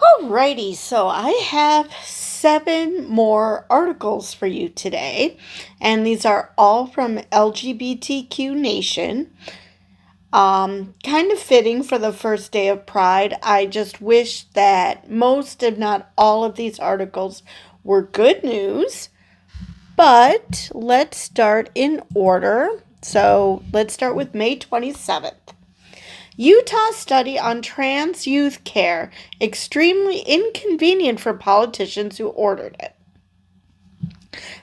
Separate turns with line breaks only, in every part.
Alrighty, so I have 7 more articles for you today, and these are all from LGBTQ Nation. Kind of fitting for the first day of Pride. I just wish that most, if not all, of these articles were good news. But let's start in order. So let's start with May 27th. Utah study on trans youth care, extremely inconvenient for politicians who ordered it.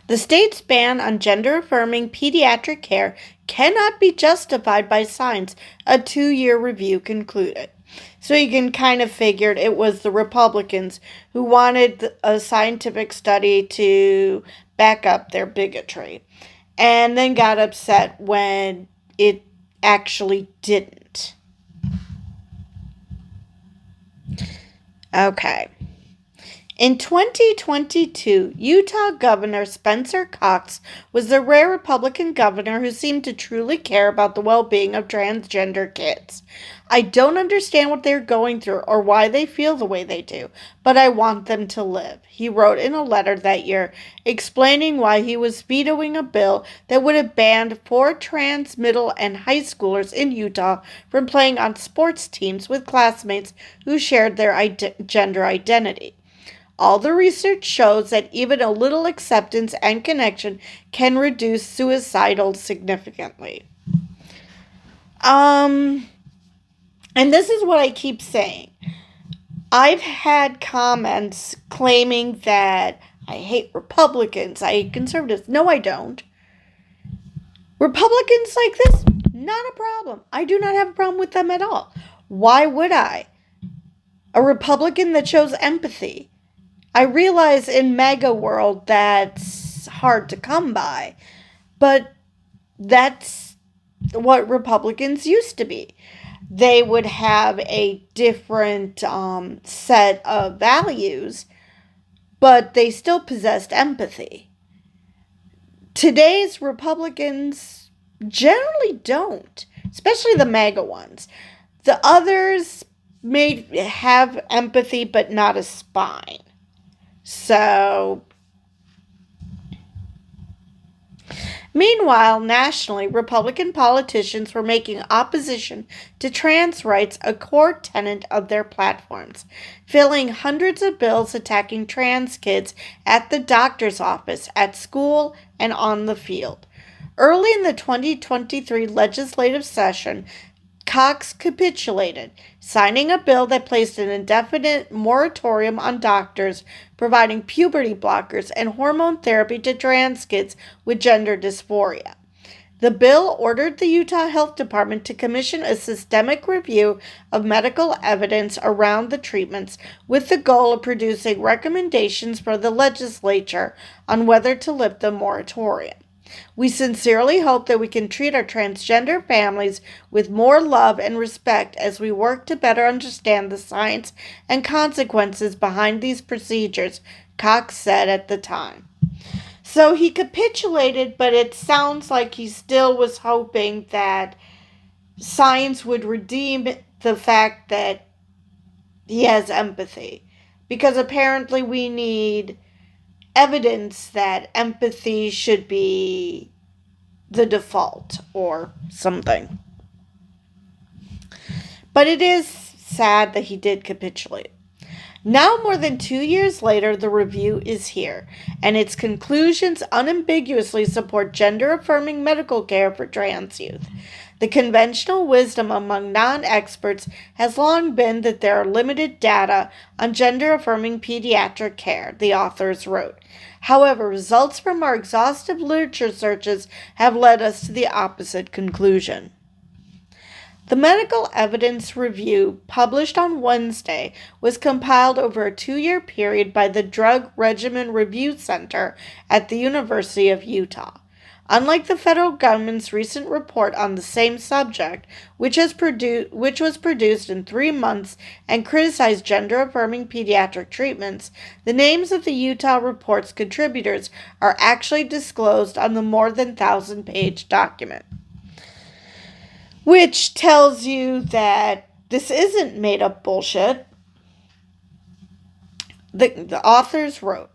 The state's ban on gender-affirming pediatric care cannot be justified by science, a 2-year review concluded. So you can kind of figure it was the Republicans who wanted a scientific study to back up their bigotry, and then got upset when it actually didn't. Okay. In 2022, Utah Governor Spencer Cox was the rare Republican governor who seemed to truly care about the well-being of transgender kids. I don't understand what they're going through or why they feel the way they do, but I want them to live, he wrote in a letter that year, explaining why he was vetoing a bill that would have banned 4 trans middle and high schoolers in Utah from playing on sports teams with classmates who shared their gender identity. All the research shows that even a little acceptance and connection can reduce suicidal significantly. And this is what I keep saying. I've had comments claiming that I hate Republicans, I hate conservatives. No, I don't. Republicans like this, not a problem. I do not have a problem with them at all. Why would I? A Republican that shows empathy. I realize in MAGA world that's hard to come by, but that's what Republicans used to be. They would have a different set of values, but they still possessed empathy. Today's Republicans generally don't, especially the MAGA ones. The others may have empathy, but not a spine. So, meanwhile, nationally, Republican politicians were making opposition to trans rights a core tenet of their platforms, filling hundreds of bills attacking trans kids at the doctor's office, at school, and on the field. Early in the 2023 legislative session, Cox capitulated, signing a bill that placed an indefinite moratorium on doctors providing puberty blockers and hormone therapy to trans kids with gender dysphoria. The bill ordered the Utah Health Department to commission a systemic review of medical evidence around the treatments with the goal of producing recommendations for the legislature on whether to lift the moratorium. We sincerely hope that we can treat our transgender families with more love and respect as we work to better understand the science and consequences behind these procedures, Cox said at the time. So he capitulated, but it sounds like he still was hoping that science would redeem the fact that he has empathy. Because apparently we need evidence that empathy should be the default or something. But it is sad that he did capitulate. Now, more than 2 years later, the review is here, and its conclusions unambiguously support gender-affirming medical care for trans youth. The conventional wisdom among non-experts has long been that there are limited data on gender-affirming pediatric care, the authors wrote. However, results from our exhaustive literature searches have led us to the opposite conclusion. The medical evidence review, published on Wednesday, was compiled over a 2-year period by the Drug Regimen Review Center at the University of Utah. Unlike the federal government's recent report on the same subject, which was produced in 3 months and criticized gender-affirming pediatric treatments, the names of the Utah report's contributors are actually disclosed on the more than 1,000-page document. Which tells you that this isn't made-up bullshit. The authors wrote,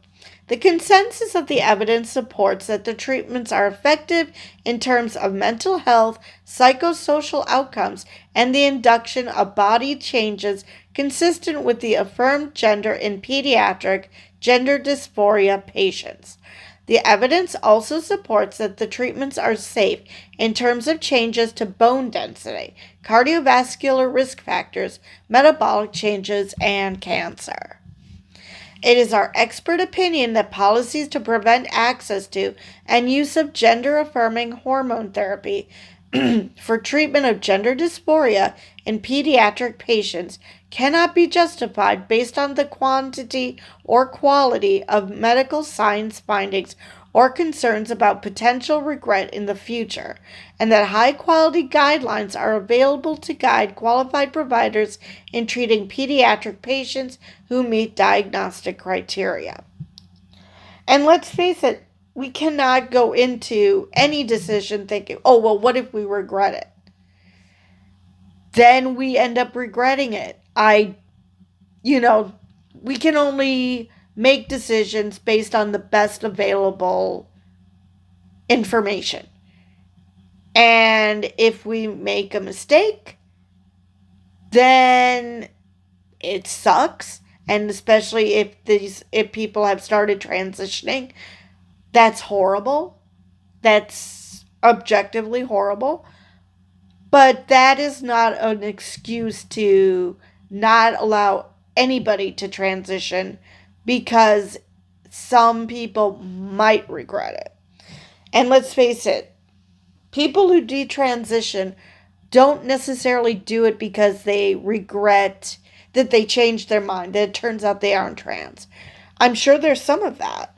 the consensus of the evidence supports that the treatments are effective in terms of mental health, psychosocial outcomes, and the induction of body changes consistent with the affirmed gender in pediatric gender dysphoria patients. The evidence also supports that the treatments are safe in terms of changes to bone density, cardiovascular risk factors, metabolic changes, and cancer. It is our expert opinion that policies to prevent access to and use of gender-affirming hormone therapy for treatment of gender dysphoria in pediatric patients cannot be justified based on the quantity or quality of medical science findings or concerns about potential regret in the future, and that high-quality guidelines are available to guide qualified providers in treating pediatric patients who meet diagnostic criteria. And let's face it, we cannot go into any decision thinking, oh, well, what if we regret it? Then we end up regretting it. We can only make decisions based on the best available information. And if we make a mistake, then it sucks. And especially if people have started transitioning, that's horrible. That's objectively horrible. But that is not an excuse to not allow anybody to transition, because some people might regret it. And let's face it, people who detransition don't necessarily do it because they regret that they changed their mind, that it turns out they aren't trans. I'm sure there's some of that.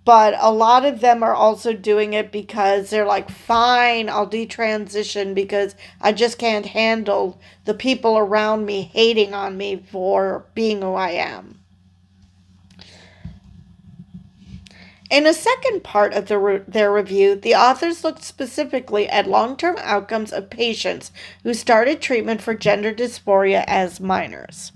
But a lot of them are also doing it because they're like, fine, I'll detransition because I just can't handle the people around me hating on me for being who I am. In a second part of their review, the authors looked specifically at long-term outcomes of patients who started treatment for gender dysphoria as minors.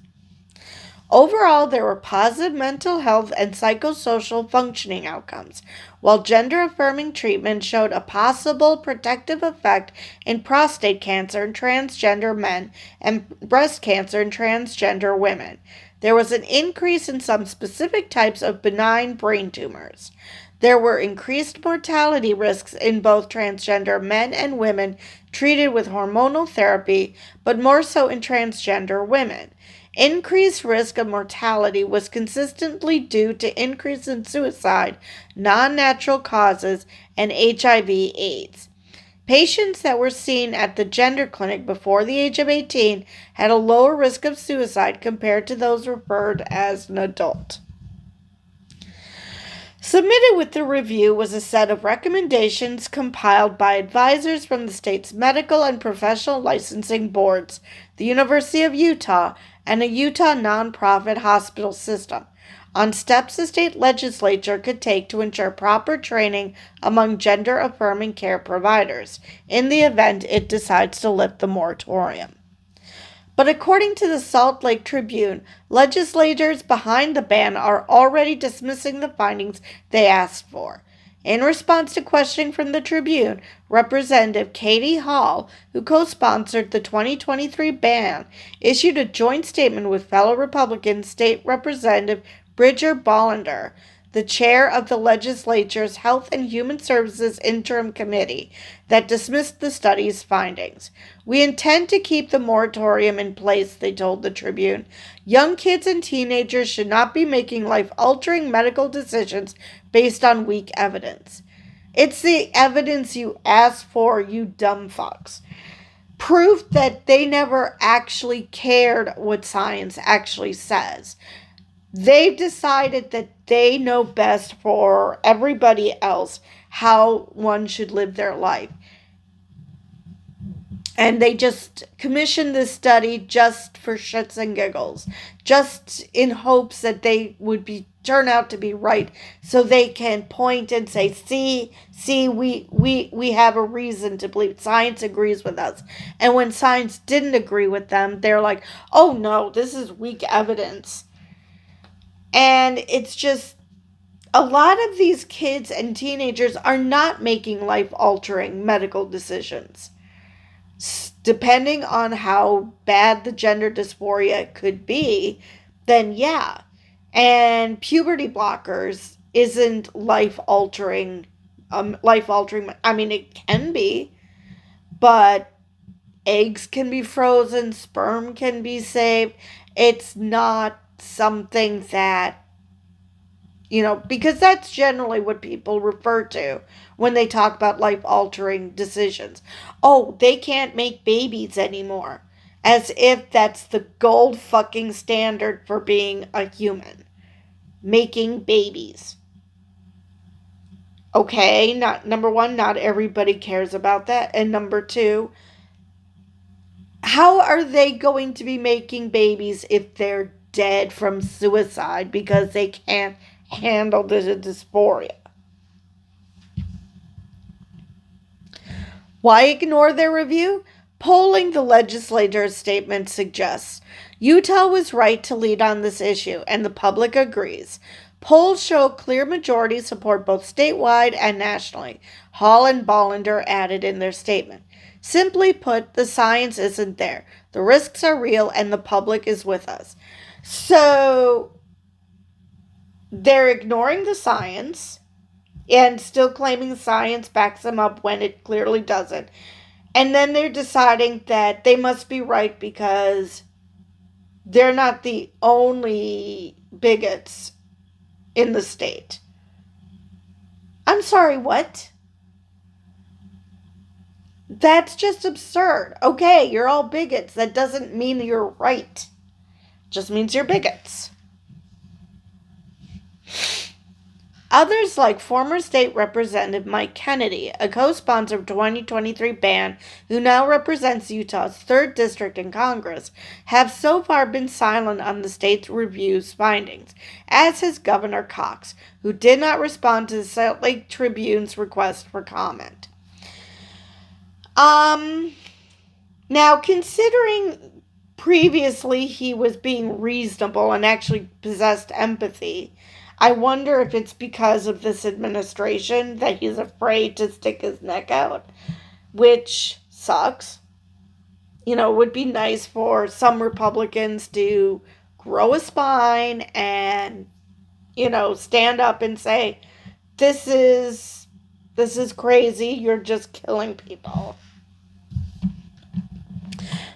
Overall, there were positive mental health and psychosocial functioning outcomes, while gender-affirming treatment showed a possible protective effect in prostate cancer in transgender men and breast cancer in transgender women. There was an increase in some specific types of benign brain tumors. There were increased mortality risks in both transgender men and women treated with hormonal therapy, but more so in transgender women. Increased risk of mortality was consistently due to increase in suicide, non-natural causes, and HIV/AIDS. Patients that were seen at the gender clinic before the age of 18 had a lower risk of suicide compared to those referred as an adult. Submitted with the review was a set of recommendations compiled by advisors from the state's medical and professional licensing boards, the University of Utah, and a Utah nonprofit hospital system on steps the state legislature could take to ensure proper training among gender-affirming care providers in the event it decides to lift the moratorium. But according to the Salt Lake Tribune, legislators behind the ban are already dismissing the findings they asked for. In response to questioning from the Tribune, Representative Katie Hall, who co-sponsored the 2023 ban, issued a joint statement with fellow Republican State Representative Bridger Bollinger, the chair of the legislature's Health and Human Services Interim Committee, that dismissed the study's findings. We intend to keep the moratorium in place, they told the Tribune. Young kids and teenagers should not be making life-altering medical decisions based on weak evidence. It's the evidence you asked for, you dumb fucks. Proof that they never actually cared what science actually says. They've decided that they know best for everybody else how one should live their life. And they just commissioned this study just for shits and giggles, just in hopes that they would turn out to be right, so they can point and say, see, we have a reason to believe science agrees with us. And when science didn't agree with them, they're like, oh no, this is weak evidence. And it's just, a lot of these kids and teenagers are not making life-altering medical decisions. Depending on how bad the gender dysphoria could be, then yeah. And puberty blockers isn't life-altering. I mean, it can be, but eggs can be frozen, sperm can be saved. It's not something that, because that's generally what people refer to when they talk about life-altering decisions. Oh, they can't make babies anymore. As if that's the gold fucking standard for being a human. Making babies. Okay, number one, not everybody cares about that. And number two, how are they going to be making babies if they're dead from suicide because they can't handle the dysphoria? Why ignore their review? Polling the legislature's statement suggests Utah was right to lead on this issue, and the public agrees. Polls show clear majority support both statewide and nationally, Hall and Bollender added in their statement. Simply put, the science isn't there. The risks are real, and the public is with us. So, they're ignoring the science and still claiming science backs them up when it clearly doesn't. And then they're deciding that they must be right because they're not the only bigots in the state. I'm sorry, what? That's just absurd. Okay, you're all bigots. That doesn't mean you're right. It just means you're bigots. Others, like former state representative Mike Kennedy, a co-sponsor of the 2023 ban who now represents Utah's 3rd district in Congress, have so far been silent on the state's review's findings, as has Governor Cox, who did not respond to the Salt Lake Tribune's request for comment. Now, considering previously he was being reasonable and actually possessed empathy, I wonder if it's because of this administration that he's afraid to stick his neck out, which sucks. It would be nice for some Republicans to grow a spine and, stand up and say, this is crazy, you're just killing people.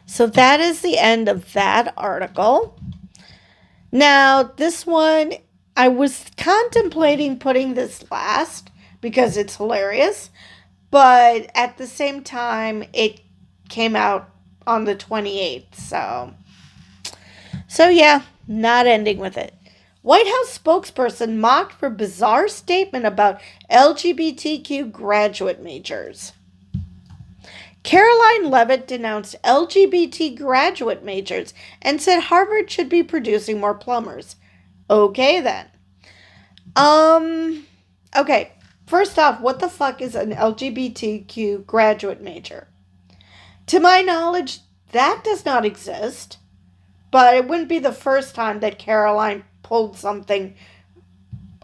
So that is the end of that article. Now, this one, I was contemplating putting this last because it's hilarious, but at the same time, it came out on the 28th, so yeah, not ending with it. White House spokesperson mocked for bizarre statement about LGBTQ graduate majors. Karoline Leavitt denounced LGBT graduate majors and said Harvard should be producing more plumbers. Okay, then. Okay. First off, what the fuck is an LGBTQ graduate major? To my knowledge, that does not exist. But it wouldn't be the first time that Karoline pulled something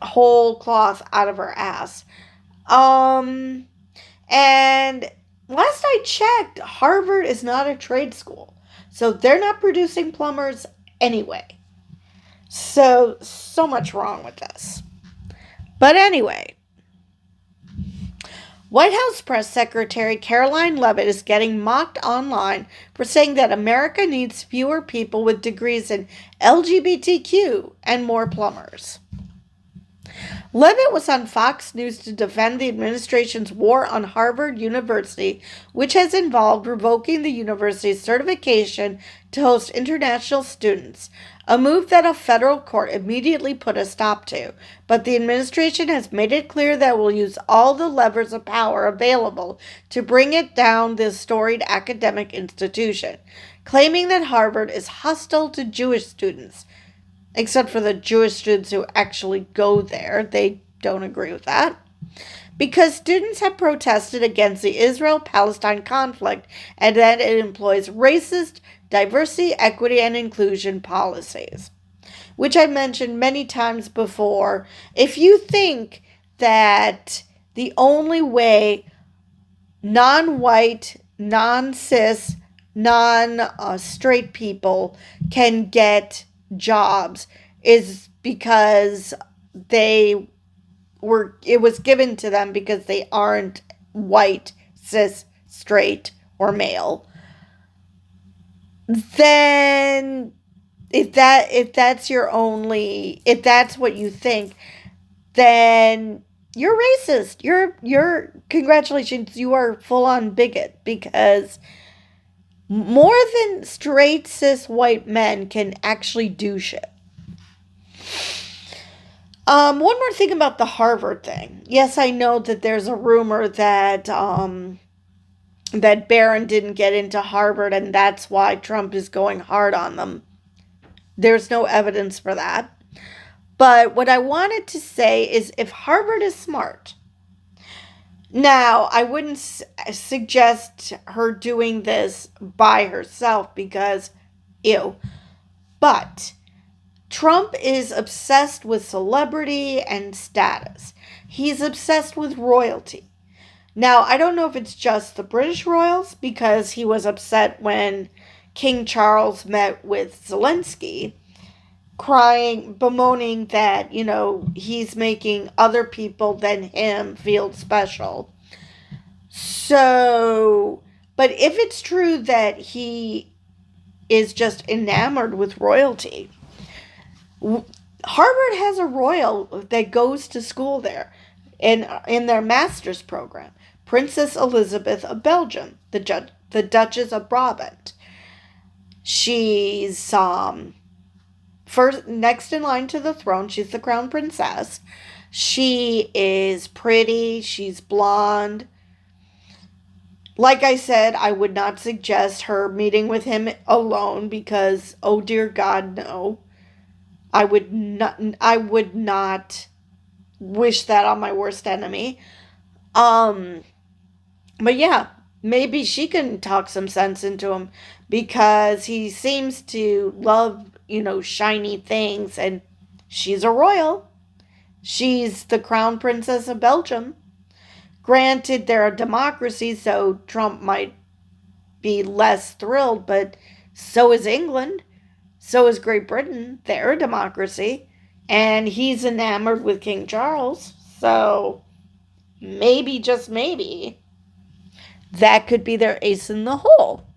whole cloth out of her ass. And last I checked, Harvard is not a trade school. So they're not producing plumbers anyway. So much wrong with this. But anyway, White House Press Secretary Karoline Leavitt is getting mocked online for saying that America needs fewer people with degrees in LGBTQ and more plumbers. Leavitt was on Fox News to defend the administration's war on Harvard University, which has involved revoking the university's certification to host international students, a move that a federal court immediately put a stop to. But the administration has made it clear that it will use all the levers of power available to bring it down this storied academic institution, claiming that Harvard is hostile to Jewish students. Except for the Jewish students who actually go there. They don't agree with that. Because students have protested against the Israel-Palestine conflict and that it employs racist, diversity, equity, and inclusion policies. which I mentioned many times before. If you think that the only way non-white, non-cis, non-straight people can get jobs is because it was given to them because they aren't white, cis, straight, or male, then if that's what you think, then you're racist. You're congratulations, you are full on bigot, because more than straight cis white men can actually do shit. One more thing about the Harvard thing. Yes, I know that there's a rumor that that Barron didn't get into Harvard and that's why Trump is going hard on them. There's no evidence for that. But what I wanted to say is, if Harvard is smart, now I wouldn't suggest her doing this by herself because, ew. But Trump is obsessed with celebrity and status. He's obsessed with royalty. Now, I don't know if it's just the British royals, because he was upset when King Charles met with Zelensky, crying, bemoaning that, he's making other people than him feel special. So, but if it's true that he is just enamored with royalty, Harvard has a royal that goes to school there in their master's program. Princess Elizabeth of Belgium, the Duchess of Brabant. She's first, next in line to the throne. She's the crown princess. She is pretty. She's blonde. Like I said, I would not suggest her meeting with him alone because, oh dear God, no. I would not wish that on my worst enemy. But yeah, maybe she can talk some sense into him, because he seems to love, shiny things, and she's a royal. She's the crown princess of Belgium. Granted, they're a democracy, so Trump might be less thrilled, but so is England. So is Great Britain. They're a democracy. And he's enamored with King Charles. So maybe, just maybe, that could be their ace in the hole.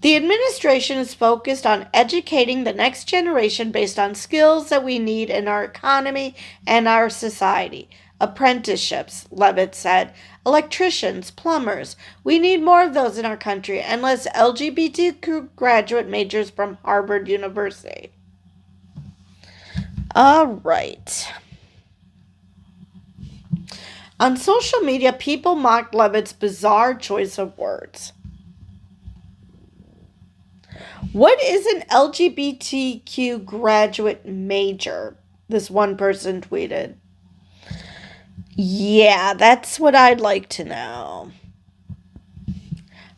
The administration is focused on educating the next generation based on skills that we need in our economy and our society. Apprenticeships, Leavitt said. Electricians, plumbers. We need more of those in our country, and less LGBTQ graduate majors from Harvard University. All right. On social media, people mocked Leavitt's bizarre choice of words. What is an LGBTQ graduate major? This one person tweeted. Yeah, that's what I'd like to know.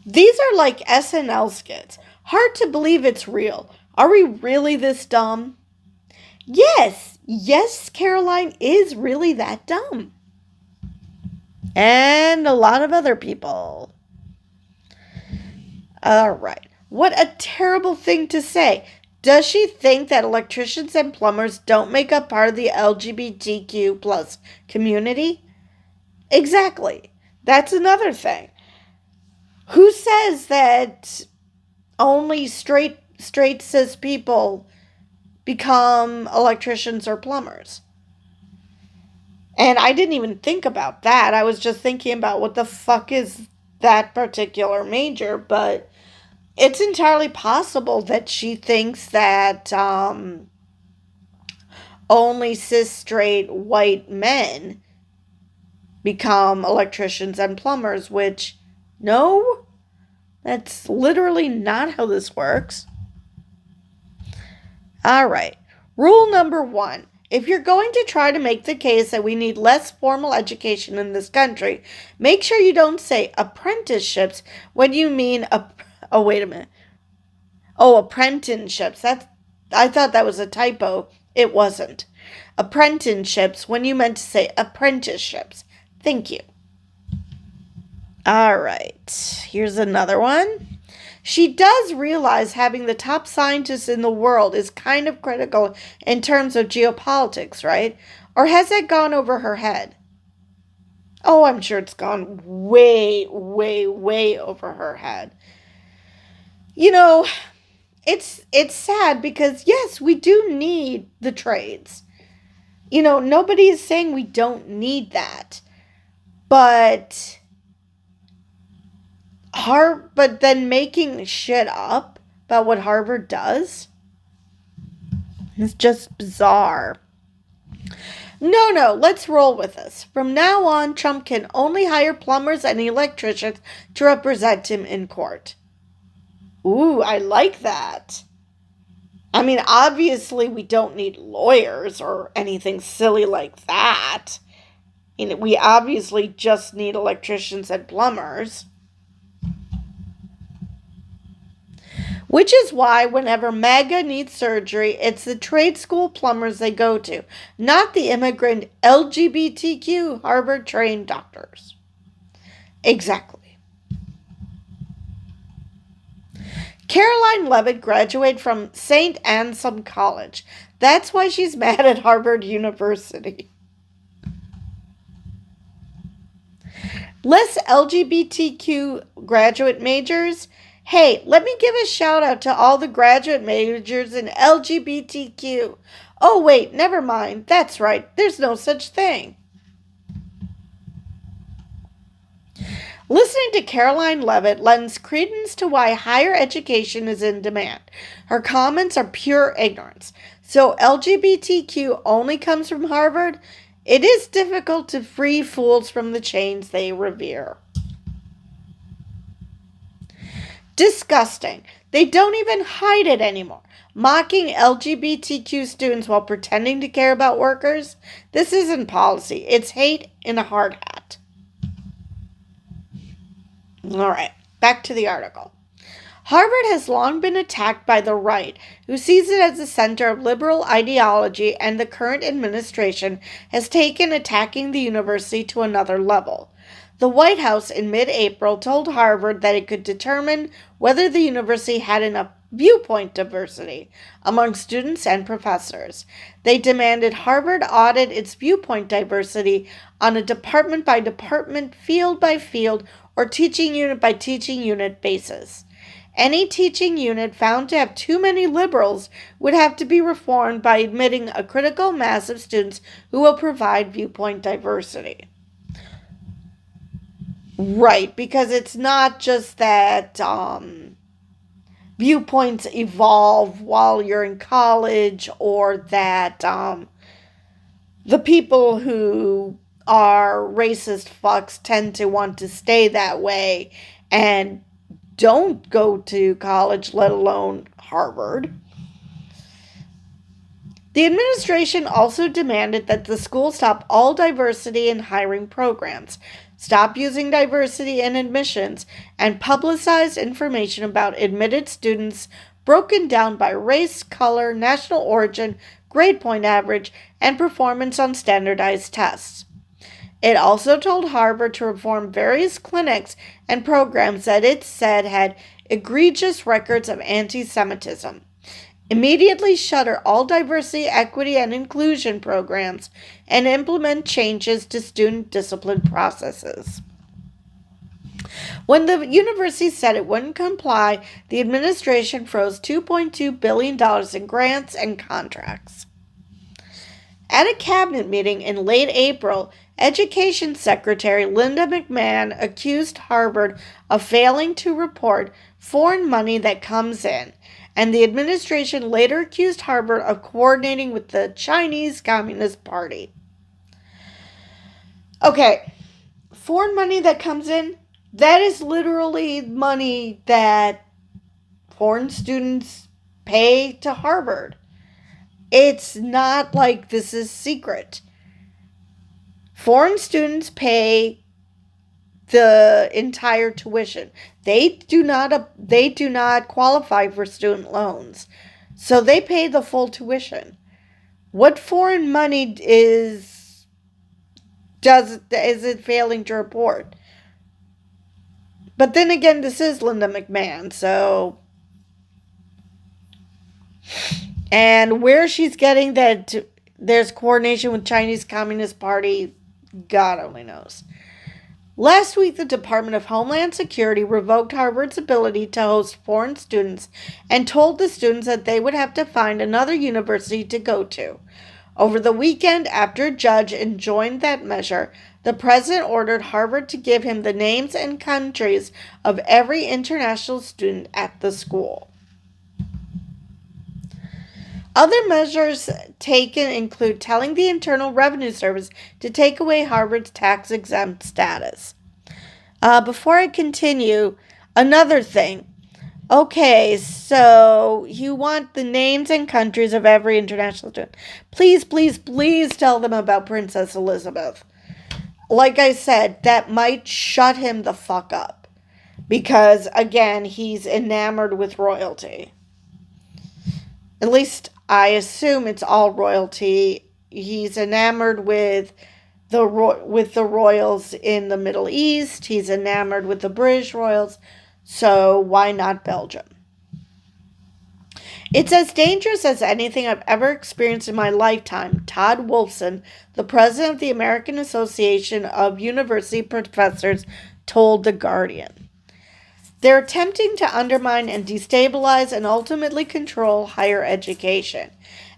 These are like SNL skits. Hard to believe it's real. Are we really this dumb? Yes, Karoline is really that dumb. And a lot of other people. All right. What a terrible thing to say. Does she think that electricians and plumbers don't make up part of the LGBTQ plus community? Exactly. That's another thing. Who says that only straight cis people become electricians or plumbers? And I didn't even think about that. I was just thinking about what the fuck is that particular major, but it's entirely possible that she thinks that only cis straight white men become electricians and plumbers, which, no, that's literally not how this works. All right. Rule number 1. If you're going to try to make the case that we need less formal education in this country, make sure you don't say apprenticeships when you mean wait a minute. Oh, apprenticeships. I thought that was a typo. It wasn't. Apprenticeships when you meant to say apprenticeships. Thank you. All right. Here's another one. She does realize having the top scientists in the world is kind of critical in terms of geopolitics, right? Or has that gone over her head? Oh, I'm sure it's gone way, way, way over her head. You know, it's sad because yes, we do need the trades. Nobody is saying we don't need that. But then making shit up about what Harvard does is just bizarre. No, let's roll with this. From now on, Trump can only hire plumbers and electricians to represent him in court. Ooh, I like that. I mean, obviously, we don't need lawyers or anything silly like that. We obviously just need electricians and plumbers. Which is why whenever MAGA needs surgery, it's the trade school plumbers they go to, not the immigrant LGBTQ Harvard-trained doctors. Exactly. Karoline Leavitt graduated from St. Anselm College. That's why she's mad at Harvard University. Less LGBTQ graduate majors. Hey, let me give a shout out to all the graduate majors in LGBTQ. Oh, wait, never mind. That's right. There's no such thing. Listening to Karoline Leavitt lends credence to why higher education is in demand. Her comments are pure ignorance. So LGBTQ only comes from Harvard? It is difficult to free fools from the chains they revere. Disgusting. They don't even hide it anymore. Mocking LGBTQ students while pretending to care about workers? This isn't policy. It's hate in a hard hat. All right, back to the article. Harvard has long been attacked by the right, who sees it as the center of liberal ideology, and the current administration has taken attacking the university to another level. The White House in mid-April told Harvard that it could determine whether the university had enough viewpoint diversity among students and professors. They demanded Harvard audit its viewpoint diversity on a department-by-department, field-by-field, or teaching unit-by-teaching unit basis. Any teaching unit found to have too many liberals would have to be reformed by admitting a critical mass of students who will provide viewpoint diversity. Right, because it's not just that viewpoints evolve while you're in college, or that the people who are racist fucks tend to want to stay that way and don't go to college, let alone Harvard. The administration also demanded that the school stop all diversity in hiring programs, stop using diversity in admissions, and publicize information about admitted students broken down by race, color, national origin, grade point average, and performance on standardized tests. It also told Harvard to reform various clinics and programs that it said had egregious records of anti-Semitism. Immediately shutter all diversity, equity, and inclusion programs, and implement changes to student discipline processes. When the university said it wouldn't comply, the administration froze $2.2 billion in grants and contracts. At a cabinet meeting in late April, Education Secretary Linda McMahon accused Harvard of failing to report foreign money that comes in, and the administration later accused Harvard of coordinating with the Chinese Communist Party. Okay, foreign money that comes in, that is literally money that foreign students pay to Harvard. It's not like this is secret. Foreign students pay the entire tuition. They do not qualify for student loans. So they pay the full tuition. What foreign money is it failing to report? But then again, this is Linda McMahon, so. And where she's getting that there's coordination with Chinese Communist Party, God only knows. Last week, the Department of Homeland Security revoked Harvard's ability to host foreign students and told the students that they would have to find another university to go to. Over the weekend, after a judge enjoined that measure, the president ordered Harvard to give him the names and countries of every international student at the school. Other measures taken include telling the Internal Revenue Service to take away Harvard's tax-exempt status. Before I continue, another thing. Okay, so you want the names and countries of every international student. Please, please, please tell them about Princess Elizabeth. Like I said, that might shut him the fuck up. Because, again, he's enamored with royalty. At least I assume it's all royalty. He's enamored with the royals in the Middle East. He's enamored with the British royals. So why not Belgium? It's as dangerous as anything I've ever experienced in my lifetime, Todd Wolfson, the president of the American Association of University Professors, told The Guardian. They're attempting to undermine and destabilize and ultimately control higher education.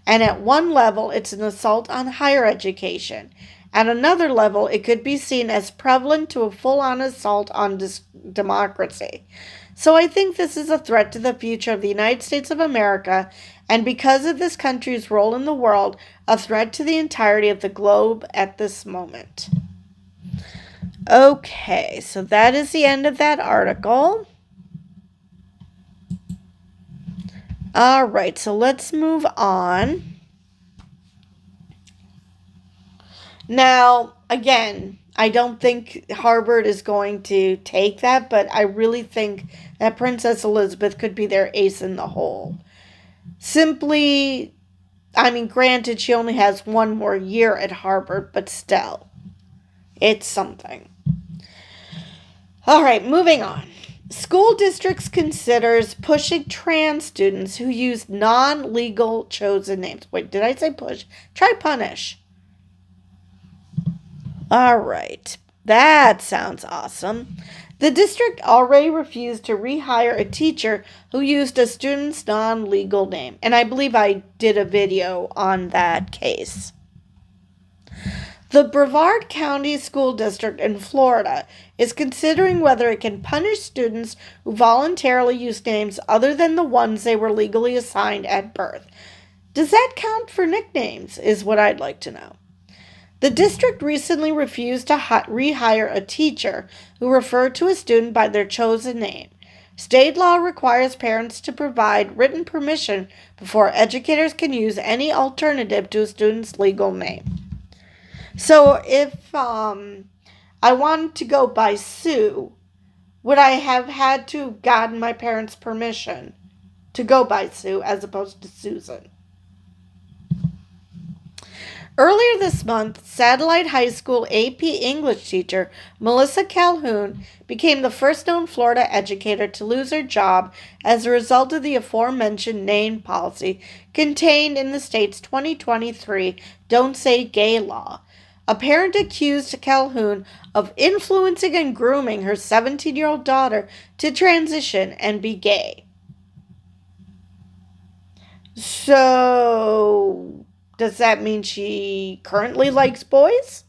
And at one level, it's an assault on higher education. At another level, it could be seen as prevalent to a full-on assault on democracy. So I think this is a threat to the future of the United States of America, and because of this country's role in the world, a threat to the entirety of the globe at this moment. Okay, so that is the end of that article. All right, so let's move on. Now, again, I don't think Harvard is going to take that, but I really think that Princess Elizabeth could be their ace in the hole. Simply, I mean, granted, she only has one more year at Harvard, but still, it's something. All right, moving on. School districts considers pushing trans students who use non-legal chosen names. Wait, did I say push? Try punish. All right, that sounds awesome. The district already refused to rehire a teacher who used a student's non-legal name, and I believe I did a video on that case. The Brevard County School District in Florida is considering whether it can punish students who voluntarily use names other than the ones they were legally assigned at birth. Does that count for nicknames, is what I'd like to know. The district recently refused to rehire a teacher who referred to a student by their chosen name. State law requires parents to provide written permission before educators can use any alternative to a student's legal name. So if I wanted to go by Sue, would I have had to have gotten my parents' permission to go by Sue as opposed to Susan? Earlier this month, Satellite High School AP English teacher Melissa Calhoun became the first known Florida educator to lose her job as a result of the aforementioned name policy contained in the state's 2023 Don't Say Gay law. A parent accused Calhoun of influencing and grooming her 17-year-old daughter to transition and be gay. So, does that mean she currently likes boys?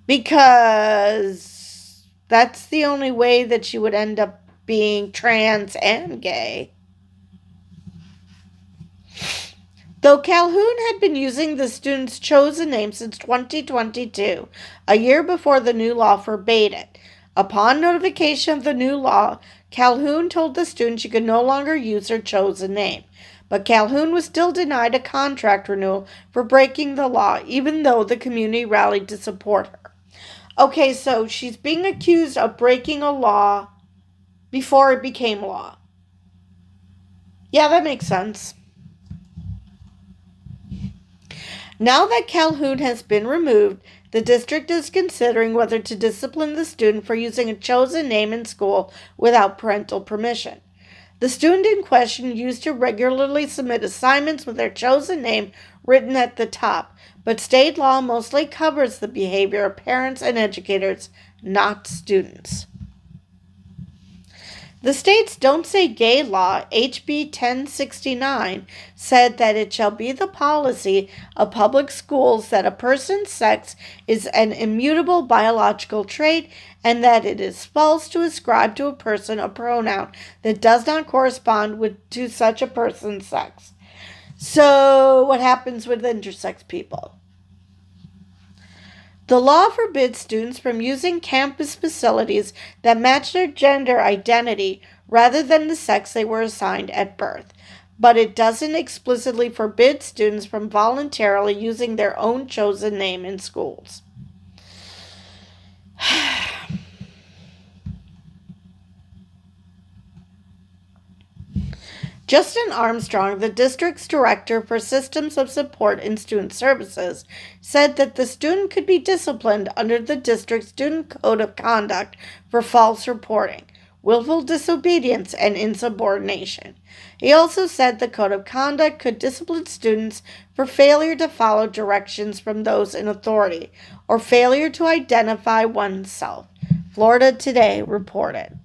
Because that's the only way that she would end up being trans and gay. Though Calhoun had been using the student's chosen name since 2022, a year before the new law forbade it. Upon notification of the new law, Calhoun told the student she could no longer use her chosen name. But Calhoun was still denied a contract renewal for breaking the law, even though the community rallied to support her. Okay, so she's being accused of breaking a law before it became law. Yeah, that makes sense. Now that Calhoun has been removed, the district is considering whether to discipline the student for using a chosen name in school without parental permission. The student in question used to regularly submit assignments with their chosen name written at the top, but state law mostly covers the behavior of parents and educators, not students. The state's Don't Say Gay law, HB 1069, said that it shall be the policy of public schools that a person's sex is an immutable biological trait and that it is false to ascribe to a person a pronoun that does not correspond to such a person's sex. So, what happens with intersex people? The law forbids students from using campus facilities that match their gender identity rather than the sex they were assigned at birth, but it doesn't explicitly forbid students from voluntarily using their own chosen name in schools. Justin Armstrong, the district's director for Systems of Support and Student Services, said that the student could be disciplined under the district's Student Code of Conduct for false reporting, willful disobedience, and insubordination. He also said the Code of Conduct could discipline students for failure to follow directions from those in authority or failure to identify oneself. Florida Today reported.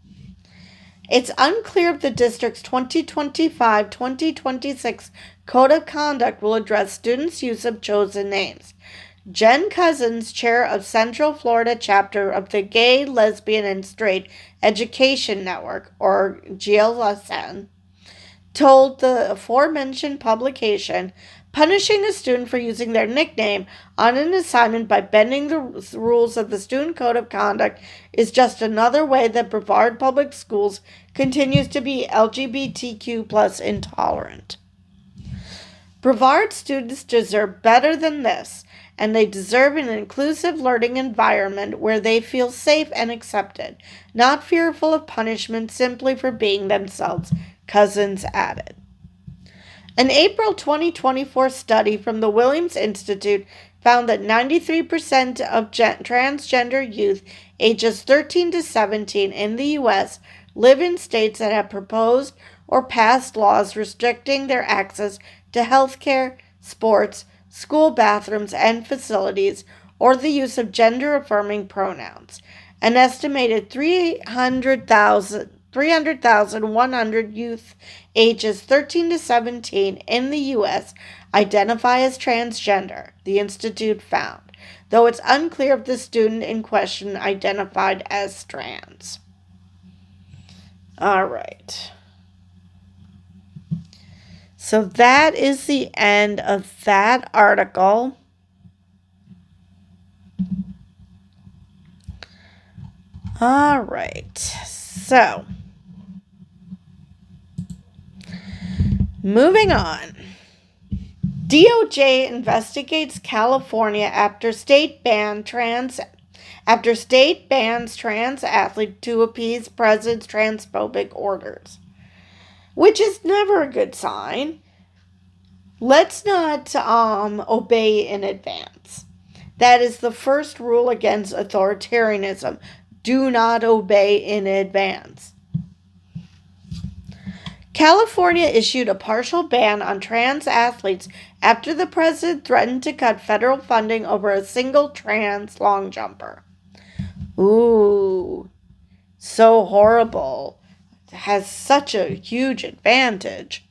It's unclear if the district's 2025-2026 Code of Conduct will address students' use of chosen names. Jen Cousins, chair of Central Florida chapter of the Gay, Lesbian, and Straight Education Network, or GLSN, told the aforementioned publication, punishing a student for using their nickname on an assignment by bending the rules of the Student Code of Conduct is just another way that Brevard Public Schools continues to be LGBTQ+ intolerant. Brevard students deserve better than this, and they deserve an inclusive learning environment where they feel safe and accepted, not fearful of punishment simply for being themselves, Cousins added. An April 2024 study from the Williams Institute found that 93% of transgender youth ages 13 to 17 in the U.S. live in states that have proposed or passed laws restricting their access to health care, sports, school bathrooms and facilities, or the use of gender-affirming pronouns. An estimated 300,100 youth ages 13 to 17 in the U.S. identify as transgender, the Institute found, though it's unclear if the student in question identified as trans. All right. So that is the end of that article. All right. So, moving on. DOJ investigates California after state bans trans athlete to appease president's transphobic orders, which is never a good sign. Let's not obey in advance. That is the first rule against authoritarianism. Do not obey in advance. California issued a partial ban on trans athletes after the president threatened to cut federal funding over a single trans long jumper. Ooh, so horrible. It has such a huge advantage.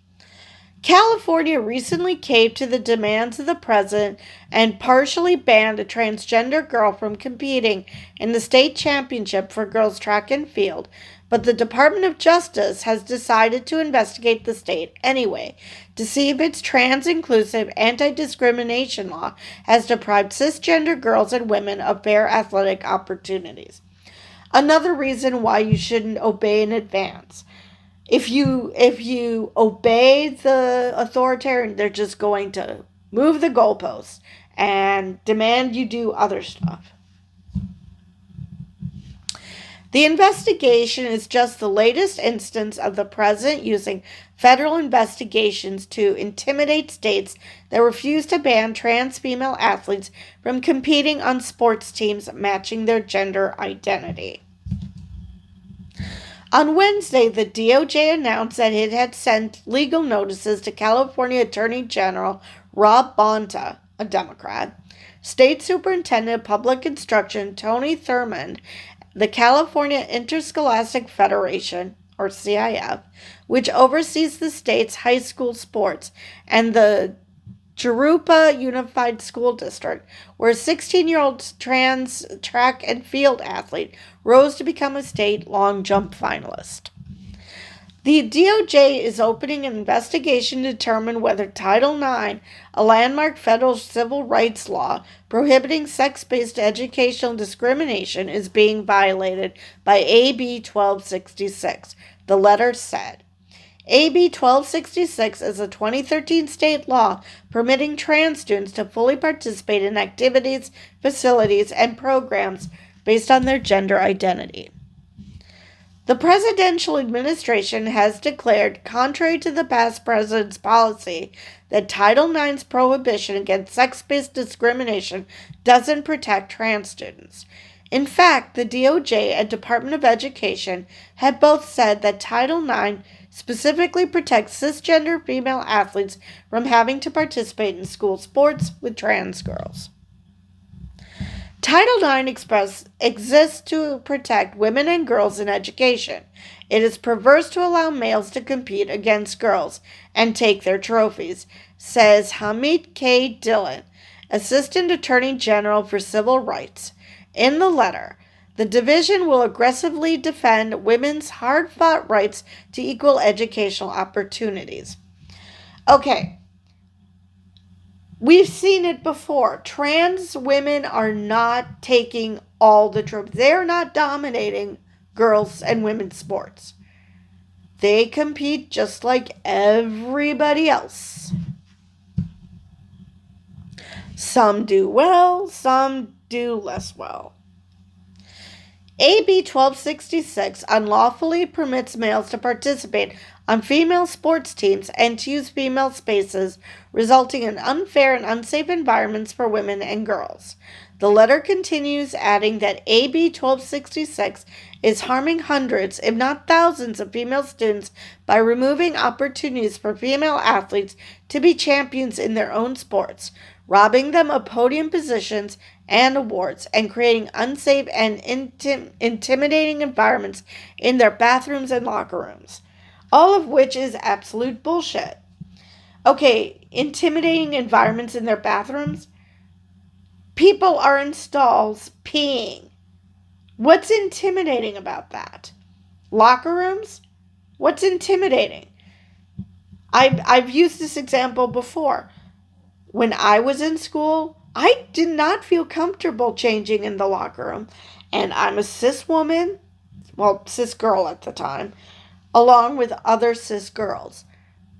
California recently caved to the demands of the president and partially banned a transgender girl from competing in the state championship for girls track and field, but the Department of Justice has decided to investigate the state anyway to see if its trans-inclusive anti-discrimination law has deprived cisgender girls and women of fair athletic opportunities. Another reason why you shouldn't obey in advance. If you obey the authoritarian, they're just going to move the goalposts and demand you do other stuff. The investigation is just the latest instance of the president using federal investigations to intimidate states that refuse to ban trans female athletes from competing on sports teams matching their gender identity. On Wednesday, the DOJ announced that it had sent legal notices to California Attorney General Rob Bonta, a Democrat, State Superintendent of Public Instruction Tony Thurmond, the California Interscholastic Federation, or CIF, which oversees the state's high school sports, and the Jurupa Unified School District, where a 16-year-old trans track and field athlete rose to become a state long jump finalist. The DOJ is opening an investigation to determine whether Title IX, a landmark federal civil rights law prohibiting sex-based educational discrimination, is being violated by AB 1266, the letter said. AB 1266 is a 2013 state law permitting trans students to fully participate in activities, facilities, and programs based on their gender identity. The presidential administration has declared, contrary to the past president's policy, that Title IX's prohibition against sex-based discrimination doesn't protect trans students. In fact, the DOJ and Department of Education have both said that Title IX specifically protects cisgender female athletes from having to participate in school sports with trans girls. Title IX exists to protect women and girls in education. It is perverse to allow males to compete against girls and take their trophies, says Hamid K. Dillon, Assistant Attorney General for Civil Rights. In the letter, the division will aggressively defend women's hard-fought rights to equal educational opportunities. Okay, we've seen it before. Trans women are not taking all the trophies. They're not dominating girls' and women's sports. They compete just like everybody else. Some do well, some do less well. AB 1266 unlawfully permits males to participate on female sports teams and to use female spaces, resulting in unfair and unsafe environments for women and girls. The letter continues, adding that AB 1266 is harming hundreds, if not thousands, of female students by removing opportunities for female athletes to be champions in their own sports, robbing them of podium positions and awards, and creating unsafe and intimidating environments in their bathrooms and locker rooms. All of which is absolute bullshit. Okay, intimidating environments in their bathrooms? People are in stalls peeing. What's intimidating about that? Locker rooms? What's intimidating? I've used this example before. When I was in school, I did not feel comfortable changing in the locker room. And I'm a cis woman, well, cis girl at the time, along with other cis girls.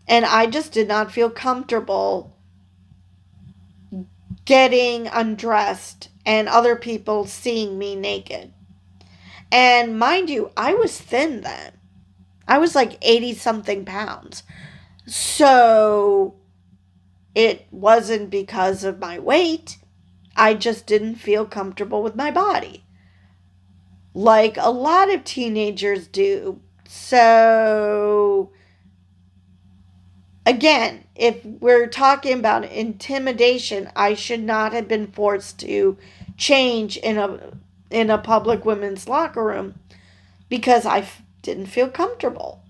And I just did not feel comfortable getting undressed and other people seeing me naked. And mind you, I was thin then. I was like 80-something pounds. So it wasn't because of my weight. I just didn't feel comfortable with my body, like a lot of teenagers do. So again, if we're talking about intimidation, I should not have been forced to change in a public women's locker room because I didn't feel comfortable.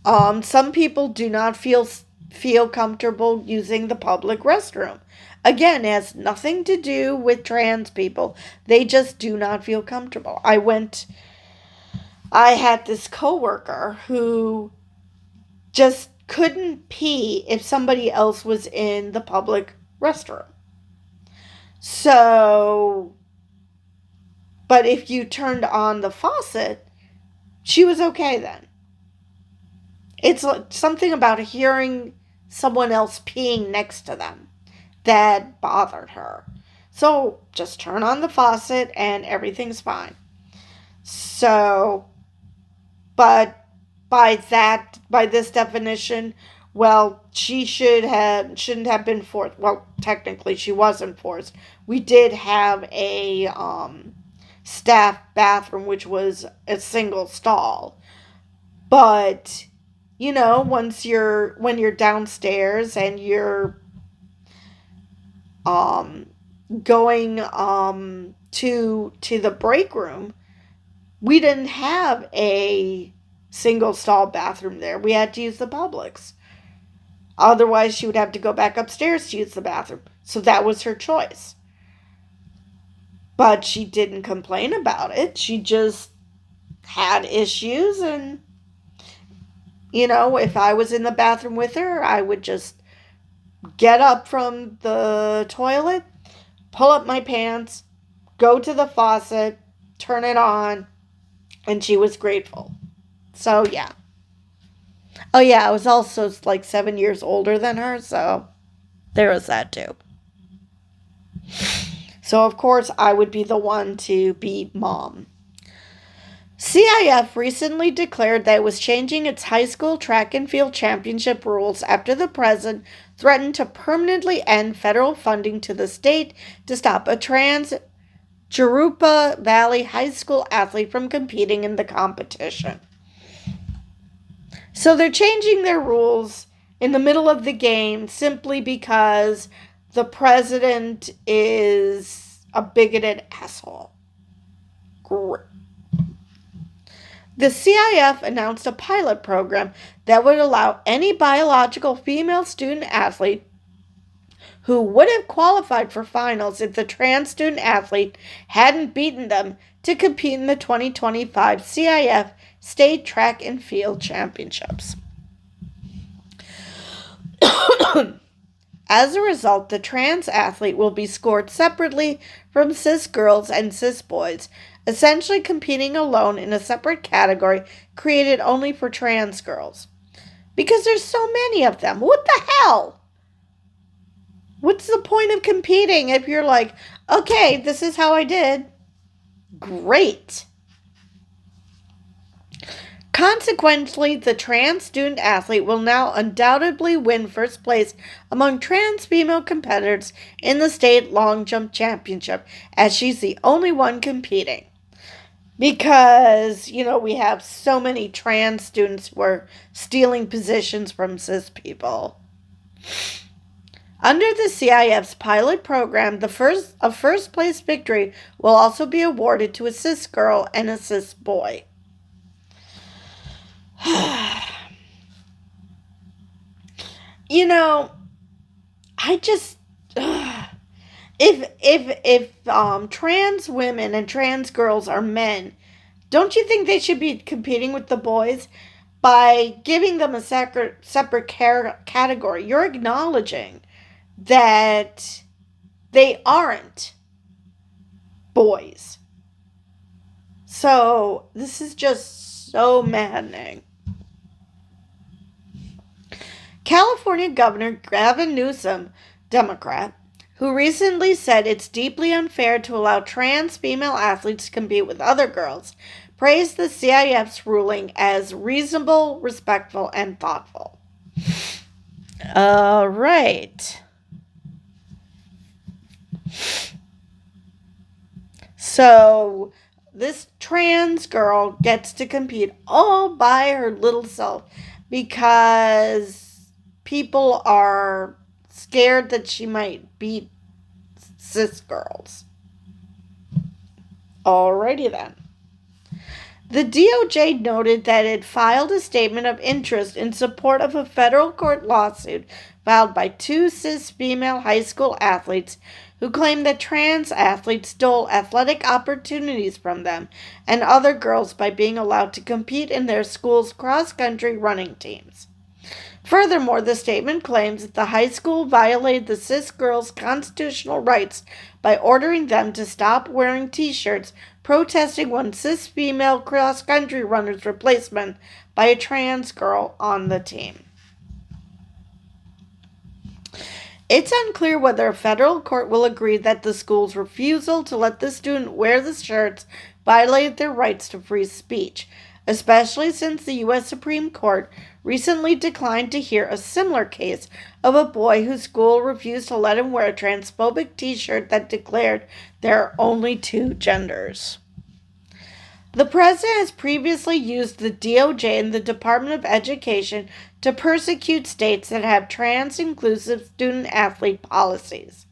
Some people do not feel comfortable using the public restroom. Again, it has nothing to do with trans people. They just do not feel comfortable. I had this coworker who just couldn't pee if somebody else was in the public restroom. So, but if you turned on the faucet, she was okay then. It's something about hearing someone else peeing next to them that bothered her. So just turn on the faucet and everything's fine. So, but by this definition, well, she shouldn't have been forced. Well, technically she wasn't forced. We did have a staff bathroom, which was a single stall. But when you're downstairs and you're um going to the break room, we didn't have a single stall bathroom there. We had to use the Publix. Otherwise, she would have to go back upstairs to use the bathroom. So that was her choice. But she didn't complain about it. She just had issues. And, if I was in the bathroom with her, I would just get up from the toilet, pull up my pants, go to the faucet, turn it on, and she was grateful. So, yeah. Oh, yeah, I was also like 7 years older than her, so there was that too. So, of course, I would be the one to be mom. CIF recently declared that it was changing its high school track and field championship rules after the president threatened to permanently end federal funding to the state to stop a trans Jurupa Valley High School athlete from competing in the competition. So they're changing their rules in the middle of the game simply because the president is a bigoted asshole. Great. The CIF announced a pilot program that would allow any biological female student athlete who would have qualified for finals if the trans student athlete hadn't beaten them to compete in the 2025 CIF State Track and Field Championships. As a result, the trans athlete will be scored separately from cis girls and cis boys, essentially competing alone in a separate category created only for trans girls. Because there's so many of them. What the hell? What's the point of competing if you're like, okay, this is how I did? Great. Consequently, the trans student athlete will now undoubtedly win first place among trans female competitors in the state long jump championship, as she's the only one competing. Because, we have so many trans students who are stealing positions from cis people. Under the CIF's pilot program, a first place victory will also be awarded to a cis girl and a cis boy. I just if trans women and trans girls are men, don't you think they should be competing with the boys? By giving them a separate category, you're acknowledging that they aren't boys. So this is just so maddening. California Governor Gavin Newsom, Democrat, who recently said it's deeply unfair to allow trans female athletes to compete with other girls, praised the CIF's ruling as reasonable, respectful, and thoughtful. All right. So this trans girl gets to compete all by her little self because people are scared that she might beat cis girls. Alrighty then. The DOJ noted that it filed a statement of interest in support of a federal court lawsuit filed by two cis female high school athletes who claimed that trans athletes stole athletic opportunities from them and other girls by being allowed to compete in their school's cross-country running teams. Furthermore, the statement claims that the high school violated the cis girls' constitutional rights by ordering them to stop wearing t-shirts protesting one cis female cross-country runner's replacement by a trans girl on the team. It's unclear whether a federal court will agree that the school's refusal to let the student wear the shirts violated their rights to free speech, especially since the U.S. Supreme Court recently declined to hear a similar case of a boy whose school refused to let him wear a transphobic t-shirt that declared there are only two genders. The president has previously used the DOJ and the Department of Education to persecute states that have trans-inclusive student-athlete policies.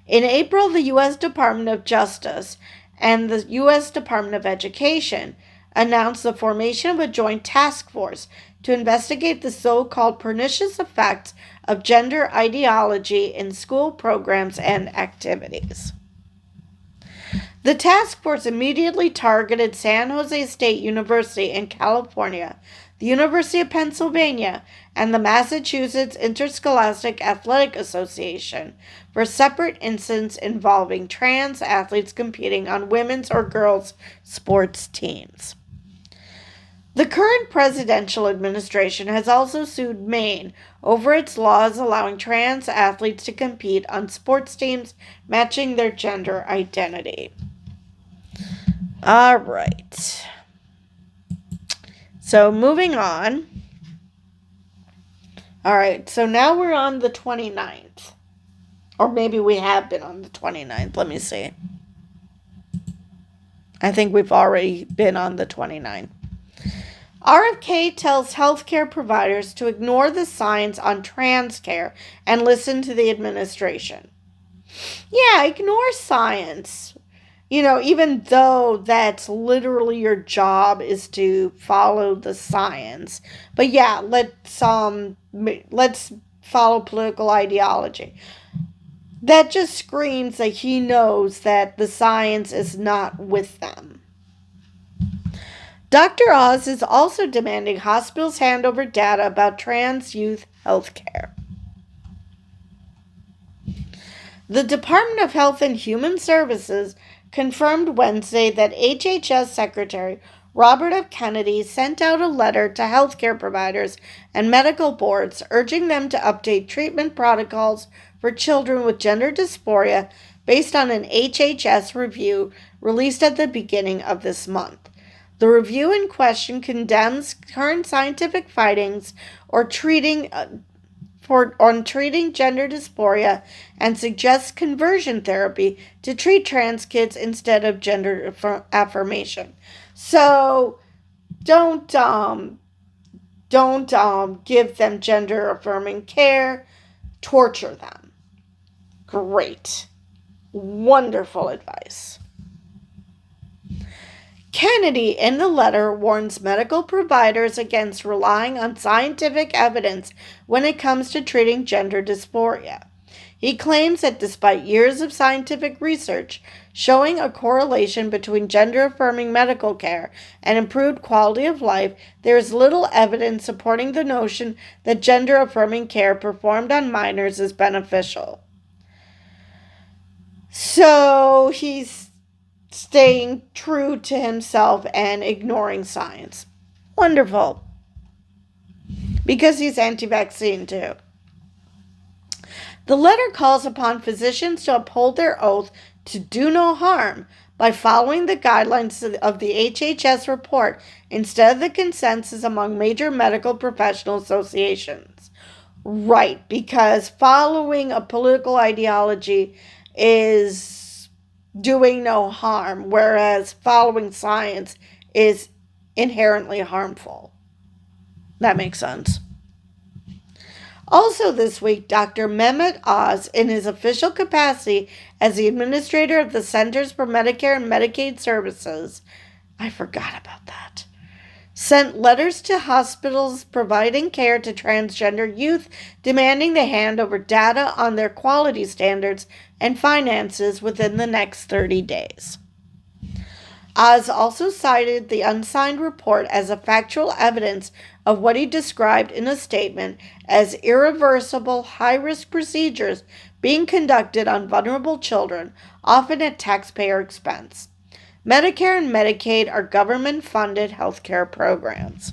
In April, the U.S. Department of Justice and the U.S. Department of Education announced the formation of a joint task force to investigate the so-called pernicious effects of gender ideology in school programs and activities. The task force immediately targeted San Jose State University in California, the University of Pennsylvania, and the Massachusetts Interscholastic Athletic Association for separate incidents involving trans athletes competing on women's or girls' sports teams. The current presidential administration has also sued Maine over its laws allowing trans athletes to compete on sports teams matching their gender identity. All right. So moving on. All right, so now we're on the 29th. Or maybe we have been on the 29th. Let me see. I think we've already been on the 29th. RFK tells healthcare providers to ignore the science on trans care and listen to the administration. Yeah, ignore science. Even though that's literally your job is to follow the science. But yeah, let's follow political ideology. That just screams that he knows that the science is not with them. Dr. Oz is also demanding hospitals hand over data about trans youth health care. The Department of Health and Human Services confirmed Wednesday that HHS Secretary Robert F. Kennedy sent out a letter to healthcare providers and medical boards urging them to update treatment protocols for children with gender dysphoria based on an HHS review released at the beginning of this month. The review in question condemns current scientific findings on treating gender dysphoria and suggests conversion therapy to treat trans kids instead of gender affirmation. So don't give them gender affirming care, torture them. Great. Wonderful advice. Kennedy, in the letter, warns medical providers against relying on scientific evidence when it comes to treating gender dysphoria. He claims that despite years of scientific research showing a correlation between gender-affirming medical care and improved quality of life, there is little evidence supporting the notion that gender-affirming care performed on minors is beneficial. So he's staying true to himself and ignoring science. Wonderful. Because he's anti-vaccine too. The letter calls upon physicians to uphold their oath to do no harm by following the guidelines of the HHS report instead of the consensus among major medical professional associations. Right, because following a political ideology is doing no harm, whereas following science is inherently harmful. That makes sense. Also this week, Dr. Mehmet Oz, in his official capacity as the administrator of the Centers for Medicare and Medicaid Services, I forgot about that, sent letters to hospitals providing care to transgender youth demanding they hand over data on their quality standards and finances within the next 30 days. Oz also cited the unsigned report as a factual evidence of what he described in a statement as irreversible high-risk procedures being conducted on vulnerable children, often at taxpayer expense. Medicare and Medicaid are government-funded healthcare programs.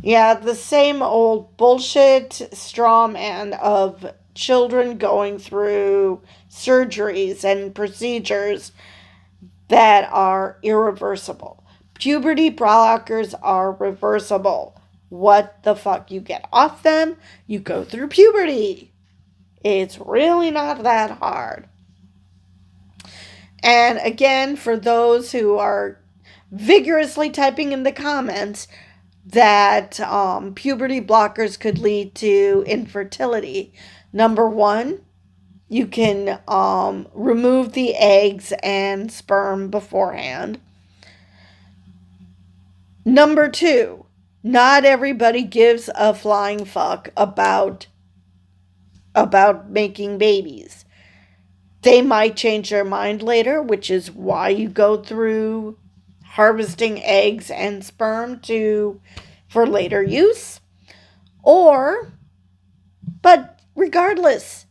Yeah, the same old bullshit straw man of children going through surgeries and procedures that are irreversible. Puberty blockers are reversible. What the fuck? You get off them, you go through puberty. It's really not that hard. And again, for those who are vigorously typing in the comments that puberty blockers could lead to infertility, number one, you can remove the eggs and sperm beforehand. Number two, not everybody gives a flying fuck about making babies. They might change their mind later, which is why you go through harvesting eggs and sperm for later use. But regardless,